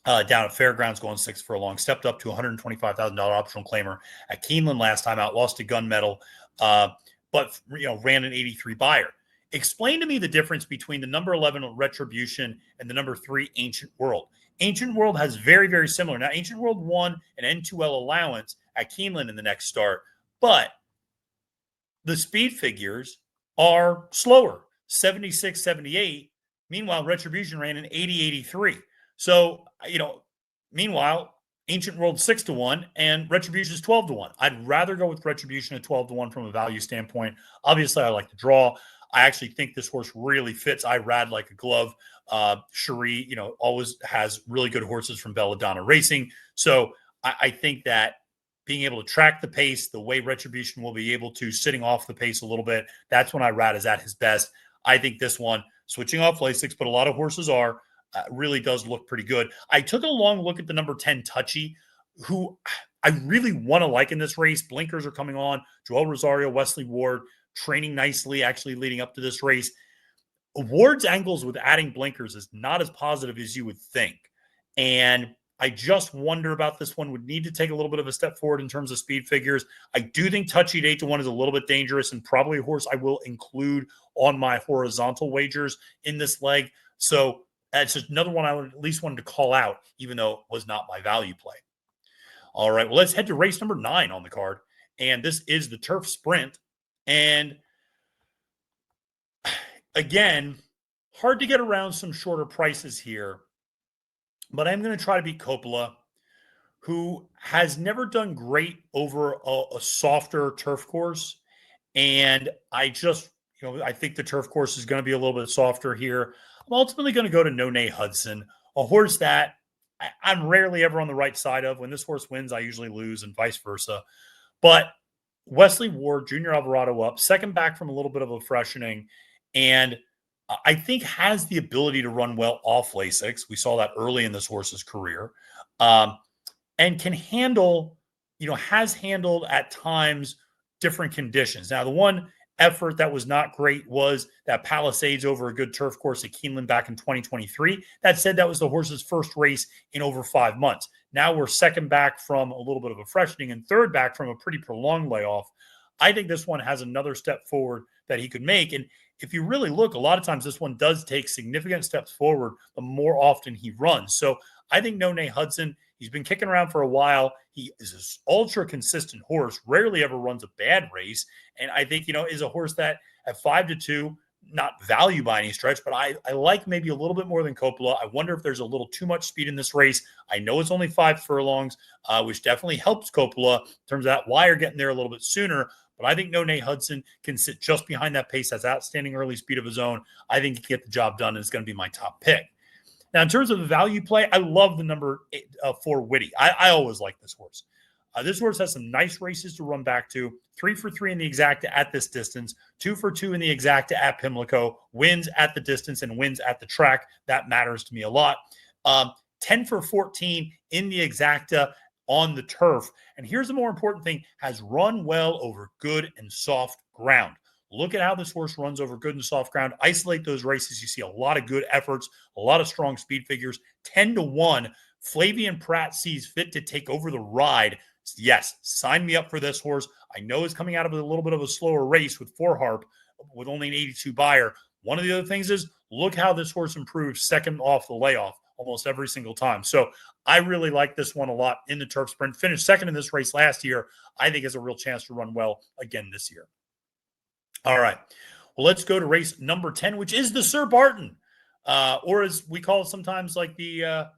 Down at Fairgrounds going 6 furlong, stepped up to $125,000 optional claimer at Keeneland last time out, lost a gunmetal, but ran an 83 buyer. Explain to me the difference between the number 11 Retribution and the number 3 Ancient World. Ancient World has very, very similar. Now, Ancient World won an N2L allowance at Keeneland in the next start, but the speed figures are slower, 76, 78. Meanwhile, Retribution ran an 80, 83. So, meanwhile, Ancient World 6-1 and Retribution is 12-1. I'd rather go with Retribution at 12-1 from a value standpoint. Obviously, I like the draw. I actually think this horse really fits. I ride like a glove. Cherie, always has really good horses from Belladonna Racing. So I think that being able to track the pace the way Retribution will be able to, sitting off the pace a little bit, that's when I ride is at his best. I think this one, switching off Lasix, but a lot of horses are, really does look pretty good. I took a long look at the number 10 Touchy, who I really want to like in this race. Blinkers are coming on. Joel Rosario, Wesley Ward, training nicely, actually leading up to this race. Ward's angles with adding blinkers is not as positive as you would think. And I just wonder about this one. Would need to take a little bit of a step forward in terms of speed figures. I do think Touchy at 8-1 is a little bit dangerous and probably a horse I will include on my horizontal wagers in this leg. So that's just another one I would at least wanted to call out, even though it was not my value play. All right, well, let's head to race number 9 on the card. And this is the Turf Sprint. And again, hard to get around some shorter prices here. But I'm going to try to beat Coppola, who has never done great over a softer turf course. And I just, I think the turf course is going to be a little bit softer here. I'm ultimately going to go to No Nay Hudson, a horse that I'm rarely ever on the right side of. When this horse wins, I usually lose and vice versa. But Wesley Ward, Junior Alvarado up, second back from a little bit of a freshening, and I think has the ability to run well off Lasix. We saw that early in this horse's career, and can handle, has handled at times different conditions. Now, the one effort that was not great was that Palisades over a good turf course at Keeneland back in 2023. That said, that was the horse's first race in over 5 months. Now we're second back from a little bit of a freshening and third back from a pretty prolonged layoff. I think this one has another step forward that he could make. And if you really look, a lot of times this one does take significant steps forward the more often he runs. So I think No Nay Hudson, he's been kicking around for a while. He is an ultra consistent horse, rarely ever runs a bad race. And I think, is a horse that at 5-2, not value by any stretch, but I like maybe a little bit more than Coppola. I wonder if there's a little too much speed in this race. I know it's only 5 furlongs, which definitely helps Coppola in terms of that wire getting there a little bit sooner. But I think No Nay Hudson can sit just behind that pace, has outstanding early speed of his own. I think he can get the job done, and it's going to be my top pick. Now, in terms of the value play, I love the number 4 Witty. I always like this horse. This horse has some nice races to run back to. 3 for 3 in the exacta at this distance, 2 for 2 in the exacta at Pimlico, wins at the distance and wins at the track. That matters to me a lot. 10 for 14 in the exacta on the turf. And here's the more important thing, has run well over good and soft ground. Look at how this horse runs over good and soft ground. Isolate those races. You see a lot of good efforts, a lot of strong speed figures. 10-1. Flavien Prat sees fit to take over the ride. Yes, sign me up for this horse. I know it's coming out of a little bit of a slower race with Four Harp, with only an 82 buyer. One of the other things is look how this horse improves second off the layoff almost every single time. So I really like this one a lot in the turf sprint. Finished second in this race last year. I think has a real chance to run well again this year. All right. Well, let's go to race number 10, which is the Sir Barton, or as we call it sometimes, like the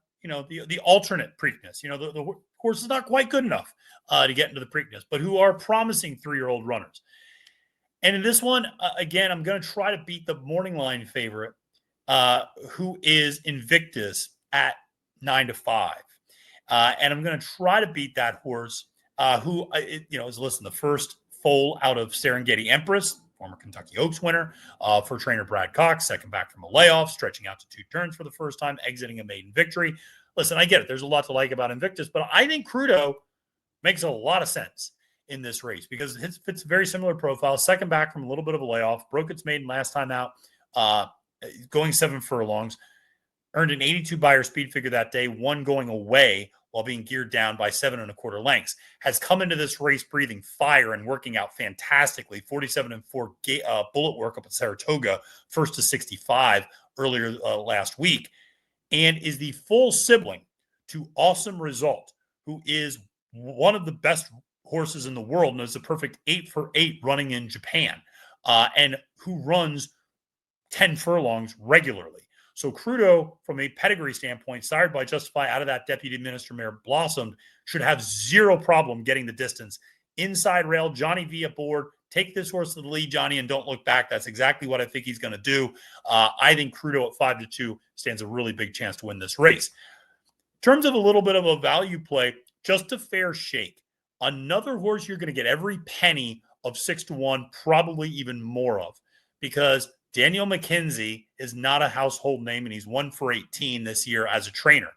alternate Preakness. The horse is not quite good enough to get into the Preakness, but who are promising 3-year-old runners. And in this one, again, I'm going to try to beat the morning line favorite, who is Invictus at 9-5. And I'm going to try to beat that horse, who is listed the first foal out of Serengeti Empress, former Kentucky Oaks winner, for trainer Brad Cox, second back from a layoff, stretching out to 2 turns for the first time, exiting a maiden victory. Listen, I get it. There's a lot to like about Invictus, but I think Crudo makes a lot of sense in this race because it fits a very similar profile. Second back from a little bit of a layoff, broke its maiden last time out, going 7 furlongs, earned an 82 buyer speed figure that day, one going away while being geared down by 7 1/4 lengths, has come into this race breathing fire and working out fantastically. 47-4 bullet work up at Saratoga, first to 65 earlier last week, and is the full sibling to Awesome Result, who is one of the best horses in the world and is the perfect 8 for 8 running in Japan, and who runs 10 furlongs regularly. So Crudo, from a pedigree standpoint, sired by Justify out of that Deputy Minister Mare Blossomed, should have zero problem getting the distance. Inside rail, Johnny V aboard. Take this horse to the lead, Johnny, and don't look back. That's exactly what I think he's going to do. I think Crudo at 5-2 stands a really big chance to win this race. In terms of a little bit of a value play, Just a Fair Shake. Another horse you're going to get every penny of 6-1, probably even more of, because Daniel McKenzie is not a household name, and he's 1 for 18 this year as a trainer.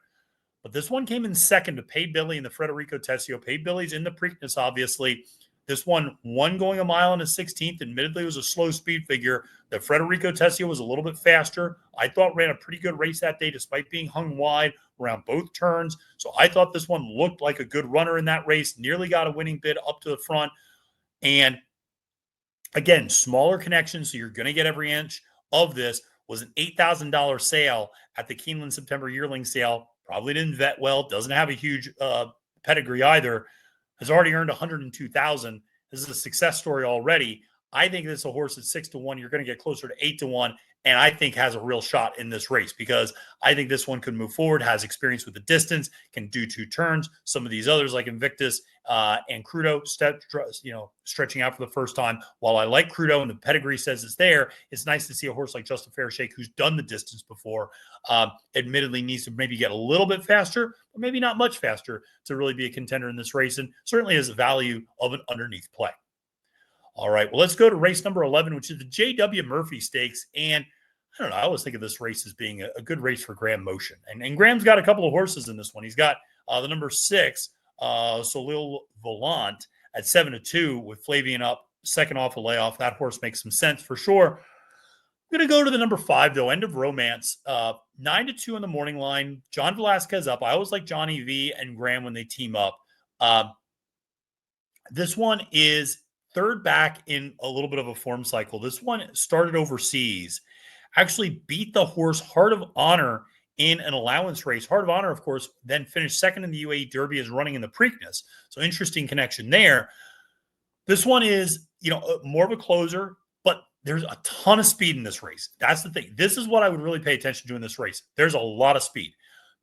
But this one came in second to Pay Billy in the Federico Tessio. Pay Billy's in the Preakness, obviously. This one going a mile and a 16th. Admittedly, it was a slow speed figure. The Federico Tessio was a little bit faster. I thought ran a pretty good race that day, despite being hung wide around both turns. So I thought this one looked like a good runner in that race. Nearly got a winning bid up to the front. And again, smaller connections, so you're going to get every inch of this. Was an $8,000 sale at the Keeneland September yearling sale. Probably didn't vet well. Doesn't have a huge pedigree either. Has already earned $102,000. This is a success story already. I think this is a horse at 6-1. You're going to get closer to 8-1, and I think has a real shot in this race because I think this one could move forward, has experience with the distance, can do 2 turns. Some of these others like Invictus and Crudo, stretching out for the first time. While I like Crudo and the pedigree says it's there, it's nice to see a horse like Just a Fair Shake who's done the distance before. Admittedly needs to maybe get a little bit faster, but maybe not much faster to really be a contender in this race, and certainly has the value of an underneath play. All right, well, let's go to race number 11, which is the J.W. Murphy Stakes. And I don't know, I always think of this race as being a good race for Graham Motion. And Graham's got a couple of horses in this one. He's got the number 6, Solil Volant, at 7-2 with Flavien up, second off a layoff. That horse makes some sense for sure. I'm going to go to the number 5, though, End of Romance. 9-2 on the morning line. John Velasquez up. I always like Johnny V and Graham when they team up. This one is third back in a little bit of a form cycle. This one started overseas, actually beat the horse Heart of Honor in an allowance race. Heart of Honor, of course, then finished second in the UAE Derby as running in the Preakness. So interesting connection there. This one is, more of a closer, but there's a ton of speed in this race. That's the thing. This is what I would really pay attention to in this race. There's a lot of speed.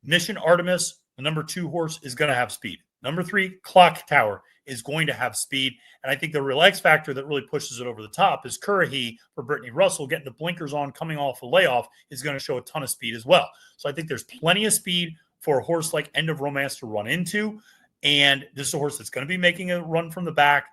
Mission Artemis, the number 2 horse, is going to have speed. Number 3, Clock Tower, is going to have speed. And I think the real X factor that really pushes it over the top is Currahee for Brittany Russell. Getting the blinkers on, coming off a layoff is going to show a ton of speed as well. So I think there's plenty of speed for a horse like End of Romance to run into. And this is a horse that's going to be making a run from the back,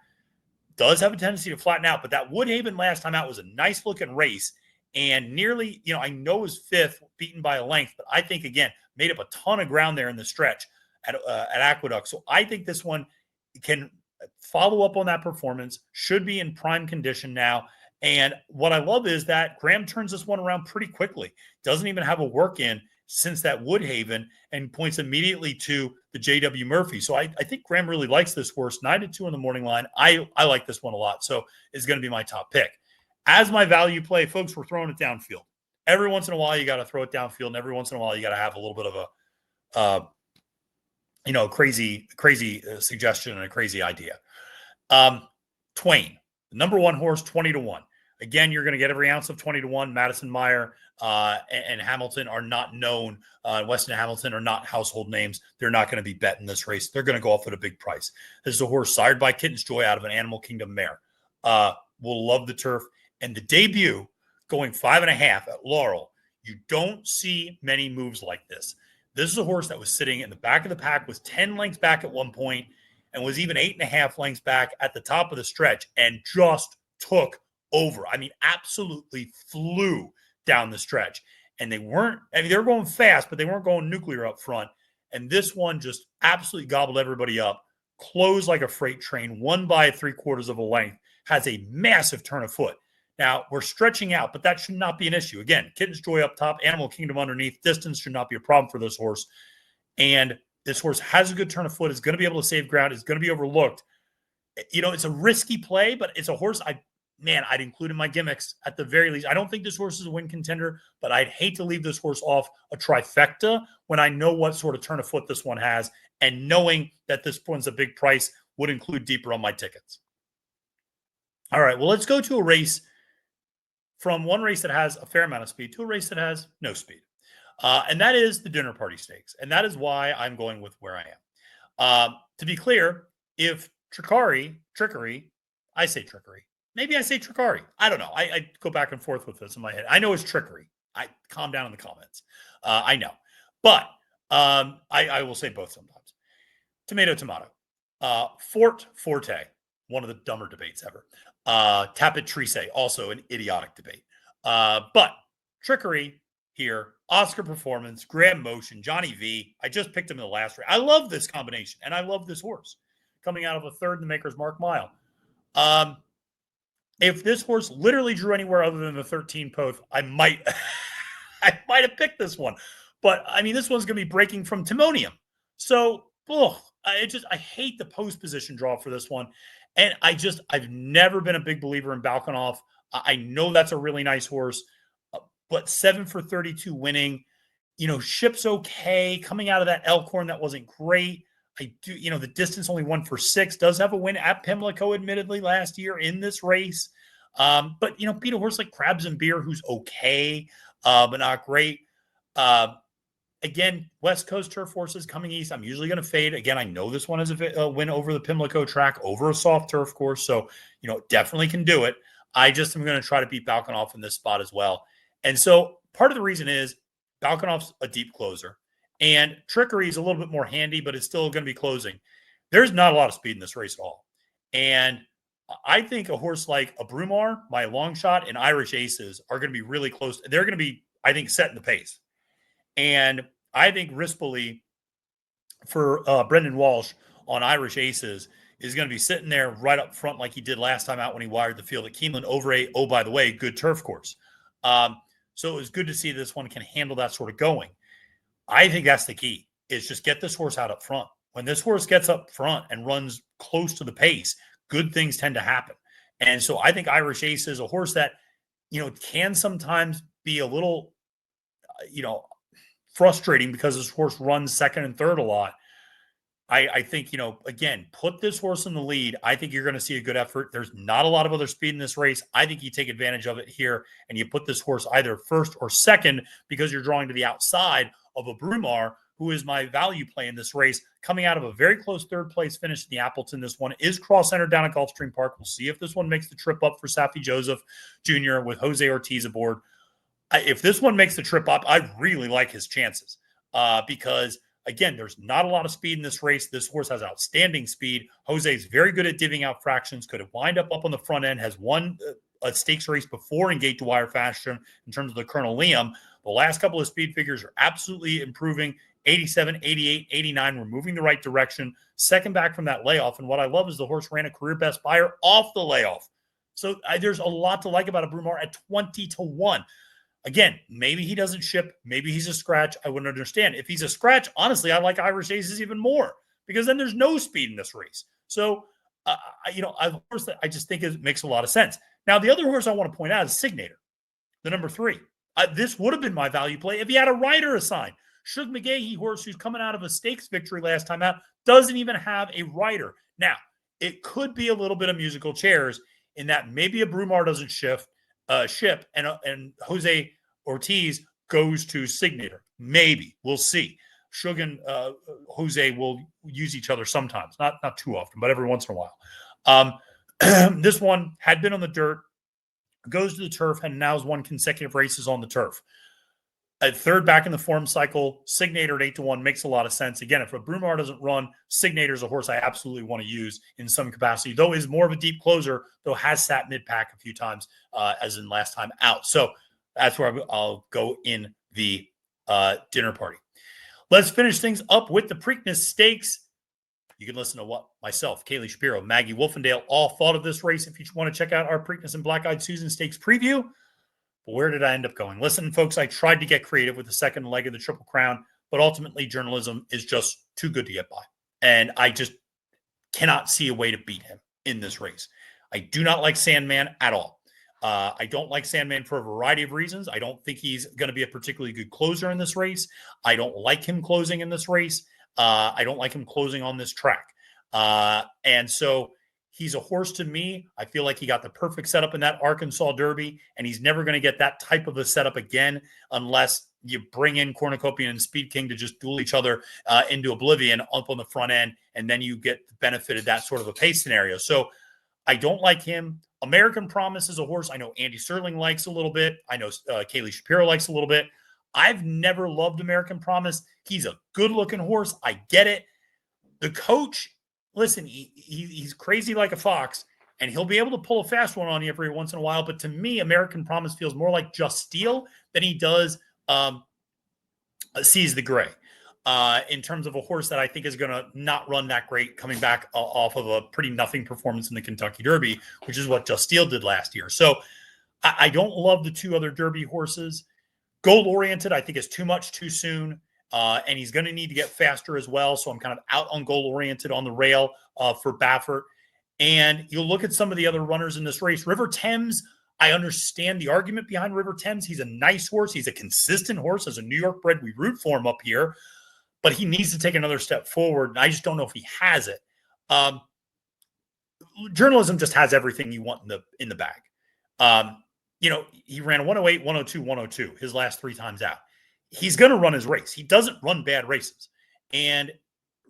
does have a tendency to flatten out, but that Woodhaven last time out was a nice looking race and nearly, I know was fifth, beaten by a length, but I think, again, made up a ton of ground there in the stretch at Aqueduct. So I think this one can follow up on that performance, should be in prime condition now. And what I love is that Graham turns this one around pretty quickly. Doesn't even have a work in since that Woodhaven and points immediately to the J.W. Murphy. So I think Graham really likes this horse. 9-2 in the morning line. I like this one a lot. So it's going to be my top pick. As my value play, folks, we're throwing it downfield. Every once in a while, you got to throw it downfield. And every once in a while, you got to have a little bit of a crazy suggestion and a crazy idea. Twain, the number one horse, 20-1. Again, you're going to get every ounce of 20-1. Madison Meyer and Hamilton are not known. Weston and Hamilton are not household names. They're not going to be betting this race. They're going to go off at a big price. This is a horse sired by Kitten's Joy out of an Animal Kingdom mare. Will love the turf. And the debut going 5.5 at Laurel, you don't see many moves like this. This is a horse that was sitting in the back of the pack, was 10 lengths back at one point, and was even 8.5 lengths back at the top of the stretch, and just took over. I mean, absolutely flew down the stretch. And they were going fast, but they weren't going nuclear up front. And this one just absolutely gobbled everybody up, closed like a freight train, won by 3/4 of a length, has a massive turn of foot. Now, we're stretching out, but that should not be an issue. Again, Kitten's Joy up top, Animal Kingdom underneath. Distance should not be a problem for this horse. And this horse has a good turn of foot, is going to be able to save ground, is going to be overlooked. It's a risky play, but it's a horse I'd include in my gimmicks at the very least. I don't think this horse is a win contender, but I'd hate to leave this horse off a trifecta when I know what sort of turn of foot this one has, and knowing that this one's a big price would include deeper on my tickets. All right, well, let's go to a race from one race that has a fair amount of speed to a race that has no speed. And that is the Dinner Party Stakes. And that is why I'm going with where I am. To be clear, if Trickery, I say Trickery. Maybe I say Trickery. I don't know. I go back and forth with this in my head. I know it's Trickery. I calm down in the comments. I know. But I will say both sometimes. Tomato. Forte, one of the dumber debates ever. Tapitrice, also an idiotic debate. But Trickery here, Oscar Performance, Graham Motion, Johnny V. I just picked him in the last race. I love this combination, and I love this horse coming out of a third in the Maker's Mark Mile. If this horse literally drew anywhere other than the 13 post, I might have picked this one. But I mean, this one's going to be breaking from Timonium. So, I hate the post position draw for this one. And I've never been a big believer in Balkanov. I know that's a really nice horse, but 7 for 32 winning, Ship's okay. Coming out of that Elkhorn, that wasn't great. The distance only 1 for 6, does have a win at Pimlico, admittedly, last year in this race. But beat a horse like Crabs and Beer, who's okay, but not great. Again, West Coast turf horses coming east, I'm usually going to fade. Again, I know this one is a win over the Pimlico track, over a soft turf course. So, definitely can do it. I am going to try to beat Balkanov in this spot as well. And so part of the reason is Balkanov's a deep closer. And Trickery is a little bit more handy, but it's still going to be closing. There's not a lot of speed in this race at all. And I think a horse like a Brumar, my long shot, and Irish Aces are going to be really close. They're going to be, I think, setting the pace. And I think Rispoli for Brendan Walsh on Irish Aces is going to be sitting there right up front like he did last time out when he wired the field at Keeneland over by the way, good turf course. So it was good to see this one can handle that sort of going. I think that's the key, is just get this horse out up front. When this horse gets up front and runs close to the pace, good things tend to happen. And so I think Irish Ace is a horse that, can sometimes be a little, frustrating because this horse runs second and third a lot. I think, again, put this horse in the lead. I think you're going to see a good effort. There's not a lot of other speed in this race. I think you take advantage of it here and you put this horse either first or second because you're drawing to the outside of a Brumar, who is my value play in this race, coming out of a very close third place finish in the Appleton. This one is cross-centered down at Gulfstream Park. We'll see if this one makes the trip up for Safi Joseph Jr. with Jose Ortiz aboard. If this one makes the trip up, I really like his chances because, Again, there's not a lot of speed in this race. This horse has outstanding speed. Jose is very good at divvying out fractions, could have wind up on the front end, has won a stakes race before in gate to wire fashion in terms of the Colonel Liam. The last couple of speed figures are absolutely improving. 87, 88, 89. We're moving the right direction. Second back from that layoff. And what I love is the horse ran a career best buyer off the layoff. So there's a lot to like about a Brumar at 20-1. Again, maybe he doesn't ship. Maybe he's a scratch. I wouldn't understand. If he's a scratch, honestly, I like Irish Aces even more because then there's no speed in this race. So, a horse that I just think makes a lot of sense. Now, the other horse I want to point out is Signator, the number 3. This would have been my value play if he had a rider assigned. Shug McGahee horse who's coming out of a stakes victory last time out doesn't even have a rider. Now, it could be a little bit of musical chairs in that maybe a Brumar doesn't ship and Jose Ortiz goes to Signator. Maybe. We'll see. Shug and Jose will use each other sometimes. Not too often, but every once in a while. This one had been on the dirt, goes to the turf, and now has won consecutive races on the turf. At third back in the form cycle, Signator at 8-1 makes a lot of sense. Again, if a Brumar doesn't run, Signator is a horse I absolutely want to use in some capacity, though is more of a deep closer, though has sat mid-pack a few times, as in last time out. So that's where I'll go in the dinner party. Let's finish things up with the Preakness Stakes. You can listen to what myself, Kaylee Shapiro, Maggie Wolfendale all thought of this race if you want to check out our Preakness and Black-Eyed Susan Stakes preview. But where did I end up going? Listen, folks, I tried to get creative with the second leg of the Triple Crown, but ultimately journalism is just too good to get by. And I just cannot see a way to beat him in this race. I do not like Sandman at all. I don't like Sandman for a variety of reasons. I don't think he's going to be a particularly good closer in this race. I don't like him closing in this race. I don't like him closing on this track. And so he's a horse to me. I feel like he got the perfect setup in that Arkansas Derby, and he's never going to get that type of a setup again unless you bring in Cornucopian and Speed King to just duel each other into oblivion up on the front end, and then you get the benefit of that sort of a pace scenario. So I don't like him. American Promise is a horse I know Andy Sterling likes a little bit. I know Kaylee Shapiro likes a little bit. I've never loved American Promise. He's a good-looking horse. I get it. The coach, listen, he's crazy like a fox, and he'll be able to pull a fast one on you every once in a while. But to me, American Promise feels more like Just Steel than he does Seize the Gray in terms of a horse that I think is going to not run that great coming back off of a pretty nothing performance in the Kentucky Derby, which is what Just Steel did last year. So I don't love the two other Derby horses. Goal-oriented, I think, is too much too soon. And he's going to need to get faster as well. So I'm kind of out on goal-oriented on the rail for Baffert. And you'll look at some of the other runners in this race. River Thames, I understand the argument behind River Thames. He's a nice horse. He's a consistent horse. As a New York bred, we root for him up here. But he needs to take another step forward. And I just don't know if he has it. Journalism just has everything you want in the bag. He ran 108, 102, 102 his last 3 times out. He's going to run his race. He doesn't run bad races. And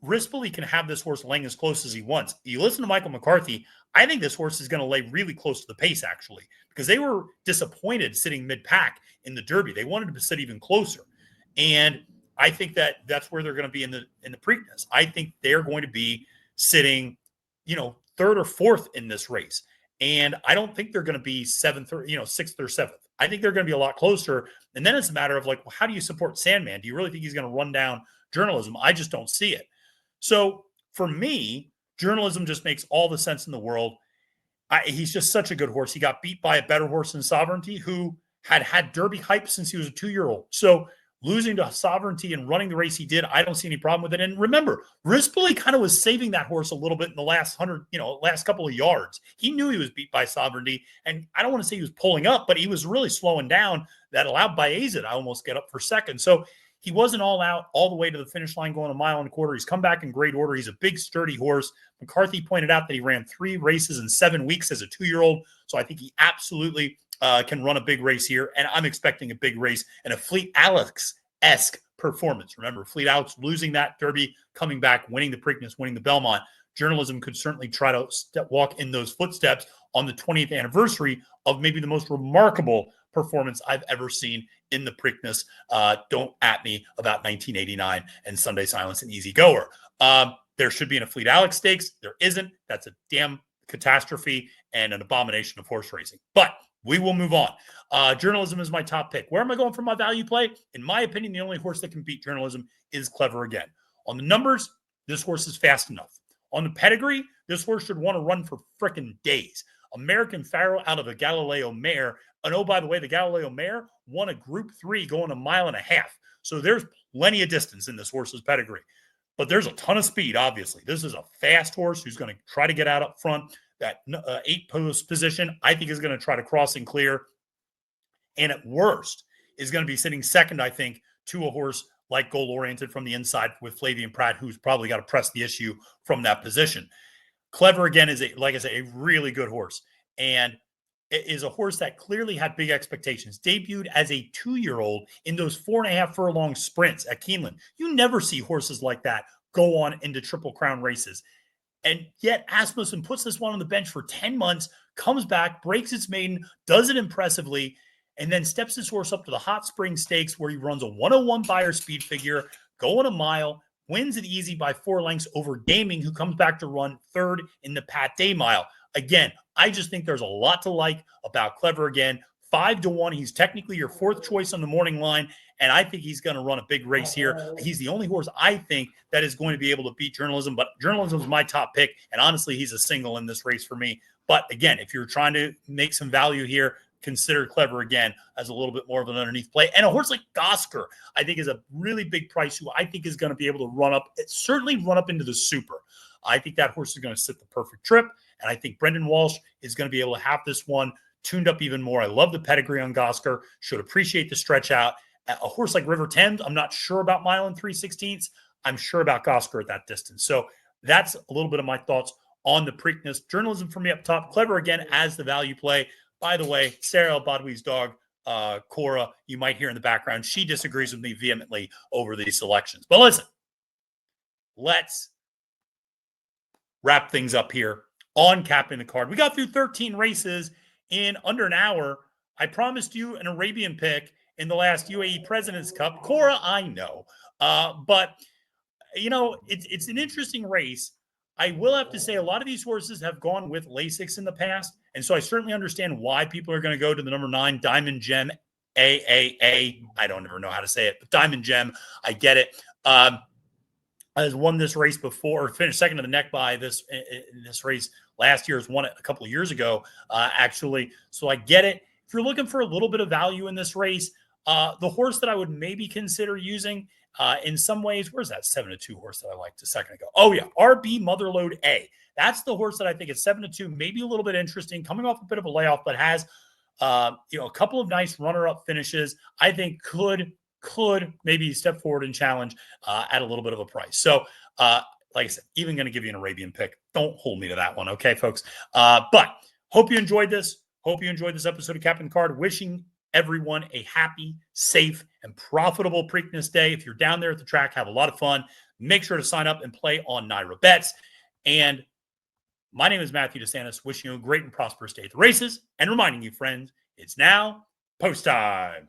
Rispoli can have this horse laying as close as he wants. You listen to Michael McCarthy, I think this horse is going to lay really close to the pace, actually, because they were disappointed sitting mid-pack in the Derby. They wanted to sit even closer. And I think that's where they're going to be in the Preakness. I think they're going to be sitting, 3rd or 4th in this race. And I don't think they're going to be 7th or, 6th or 7th. I think they're going to be a lot closer. And then it's a matter of how do you support Sandman? Do you really think he's going to run down journalism? I just don't see it. So for me, journalism just makes all the sense in the world. He's just such a good horse. He got beat by a better horse than Sovereignty, who had Derby hype since he was a 2-year-old. So losing to Sovereignty and running the race he did, I don't see any problem with it. And remember, Rispoli kind of was saving that horse a little bit in the last last couple of yards. He knew he was beat by Sovereignty, and I don't want to say he was pulling up, but he was really slowing down. That allowed Baeza to almost get up for second. So he wasn't all out all the way to the finish line going 1.25 miles. He's come back in great order. He's a big, sturdy horse. McCarthy pointed out that he ran 3 races in 7 weeks as a 2-year-old. So I think he absolutely can run a big race here. And I'm expecting a big race and a Fleet Alex-esque performance. Remember, Fleet Alex losing that Derby, coming back, winning the Preakness, winning the Belmont. Journalism could certainly try to walk in those footsteps on the 20th anniversary of maybe the most remarkable performance I've ever seen in the Preakness. Don't at me about 1989 and Sunday Silence and Easy Goer. There should be an Fleet Alex Stakes. There isn't. That's a damn catastrophe and an abomination of horse racing. But we will move on. Journalism is my top pick. Where am I going for my value play? In my opinion, the only horse that can beat Journalism is Clever Again. On the numbers, this horse is fast enough. On the pedigree, this horse should want to run for frickin' days. American Pharaoh out of the Galileo Mare. And oh, by the way, the Galileo Mare won a Group 3 going 1.5 miles. So there's plenty of distance in this horse's pedigree. But there's a ton of speed, obviously. This is a fast horse who's going to try to get out up front. That 8-post position, I think, is going to try to cross and clear. And at worst, is going to be sitting second, I think, to a horse like Goal Oriented from the inside with Flavian Pratt, who's probably got to press the issue from that position. Clever Again is, like I said, a really good horse. And it is a horse that clearly had big expectations. Debuted as a 2-year-old in those 4.5 furlong sprints at Keeneland. You never see horses like that go on into Triple Crown races. And yet Asmussen puts this one on the bench for 10 months, comes back, breaks its maiden, does it impressively, and then steps this horse up to the Hot Spring Stakes where he runs a 101 Beyer speed figure, going 1 mile, wins it easy by 4 lengths over Gaming, who comes back to run third in the Pat Day Mile. Again, I just think there's a lot to like about Clever Again. 5-1. He's technically your 4th choice on the morning line, and I think he's going to run a big race here. He's the only horse I think that is going to be able to beat Journalism, but Journalism is my top pick, and honestly, he's a single in this race for me. But again, if you're trying to make some value here, consider Clever Again as a little bit more of an underneath play. And a horse like Gosker, I think, is a really big price who I think is going to be able to run up, certainly run up into the super. I think that horse is going to sit the perfect trip, and I think Brendan Walsh is going to be able to have this one tuned up even more. I love the pedigree on Gosker. Should appreciate the stretch out. A horse like River Thames, I'm not sure about 1 3/16. I'm sure about Gosker at that distance. So that's a little bit of my thoughts on the Preakness. Journalism for me up top. Clever Again as the value play. By the way, Sarah El Badwi's dog, Cora, you might hear in the background, she disagrees with me vehemently over these selections. But listen, let's wrap things up here on Capping the Card. We got through 13 races in under an hour. I promised you an Arabian pick in the last UAE President's Cup. Cora, I know. But, you know, it's an interesting race. I will have to say a lot of these horses have gone with Lasix in the past. And so I certainly understand why people are going to go to the number 9, Diamond Gem, AAA. I don't ever know how to say it, but Diamond Gem, I get it. Has won this race before, or finished second to the neck by this in this race last year. Has won it a couple of years ago, actually. So I get it. If you're looking for a little bit of value in this race, the horse that I would maybe consider using in some ways, where's that 7-2 horse that I liked a second ago? Oh yeah, RB Motherlode A. That's the horse that I think at 7-2, maybe a little bit interesting, coming off a bit of a layoff, but has a couple of nice runner-up finishes. I think could maybe step forward and challenge at a little bit of a price. So, like I said, even going to give you an Arabian pick. Don't hold me to that one, okay, folks? But hope you enjoyed this. Hope you enjoyed this episode of Capping the Card. Wishing everyone a happy, safe, and profitable Preakness Day. If you're down there at the track, have a lot of fun. Make sure to sign up and play on NYRA Bets. And my name is Matthew DeSantis, wishing you a great and prosperous day at the races, and reminding you, friends, it's now post time.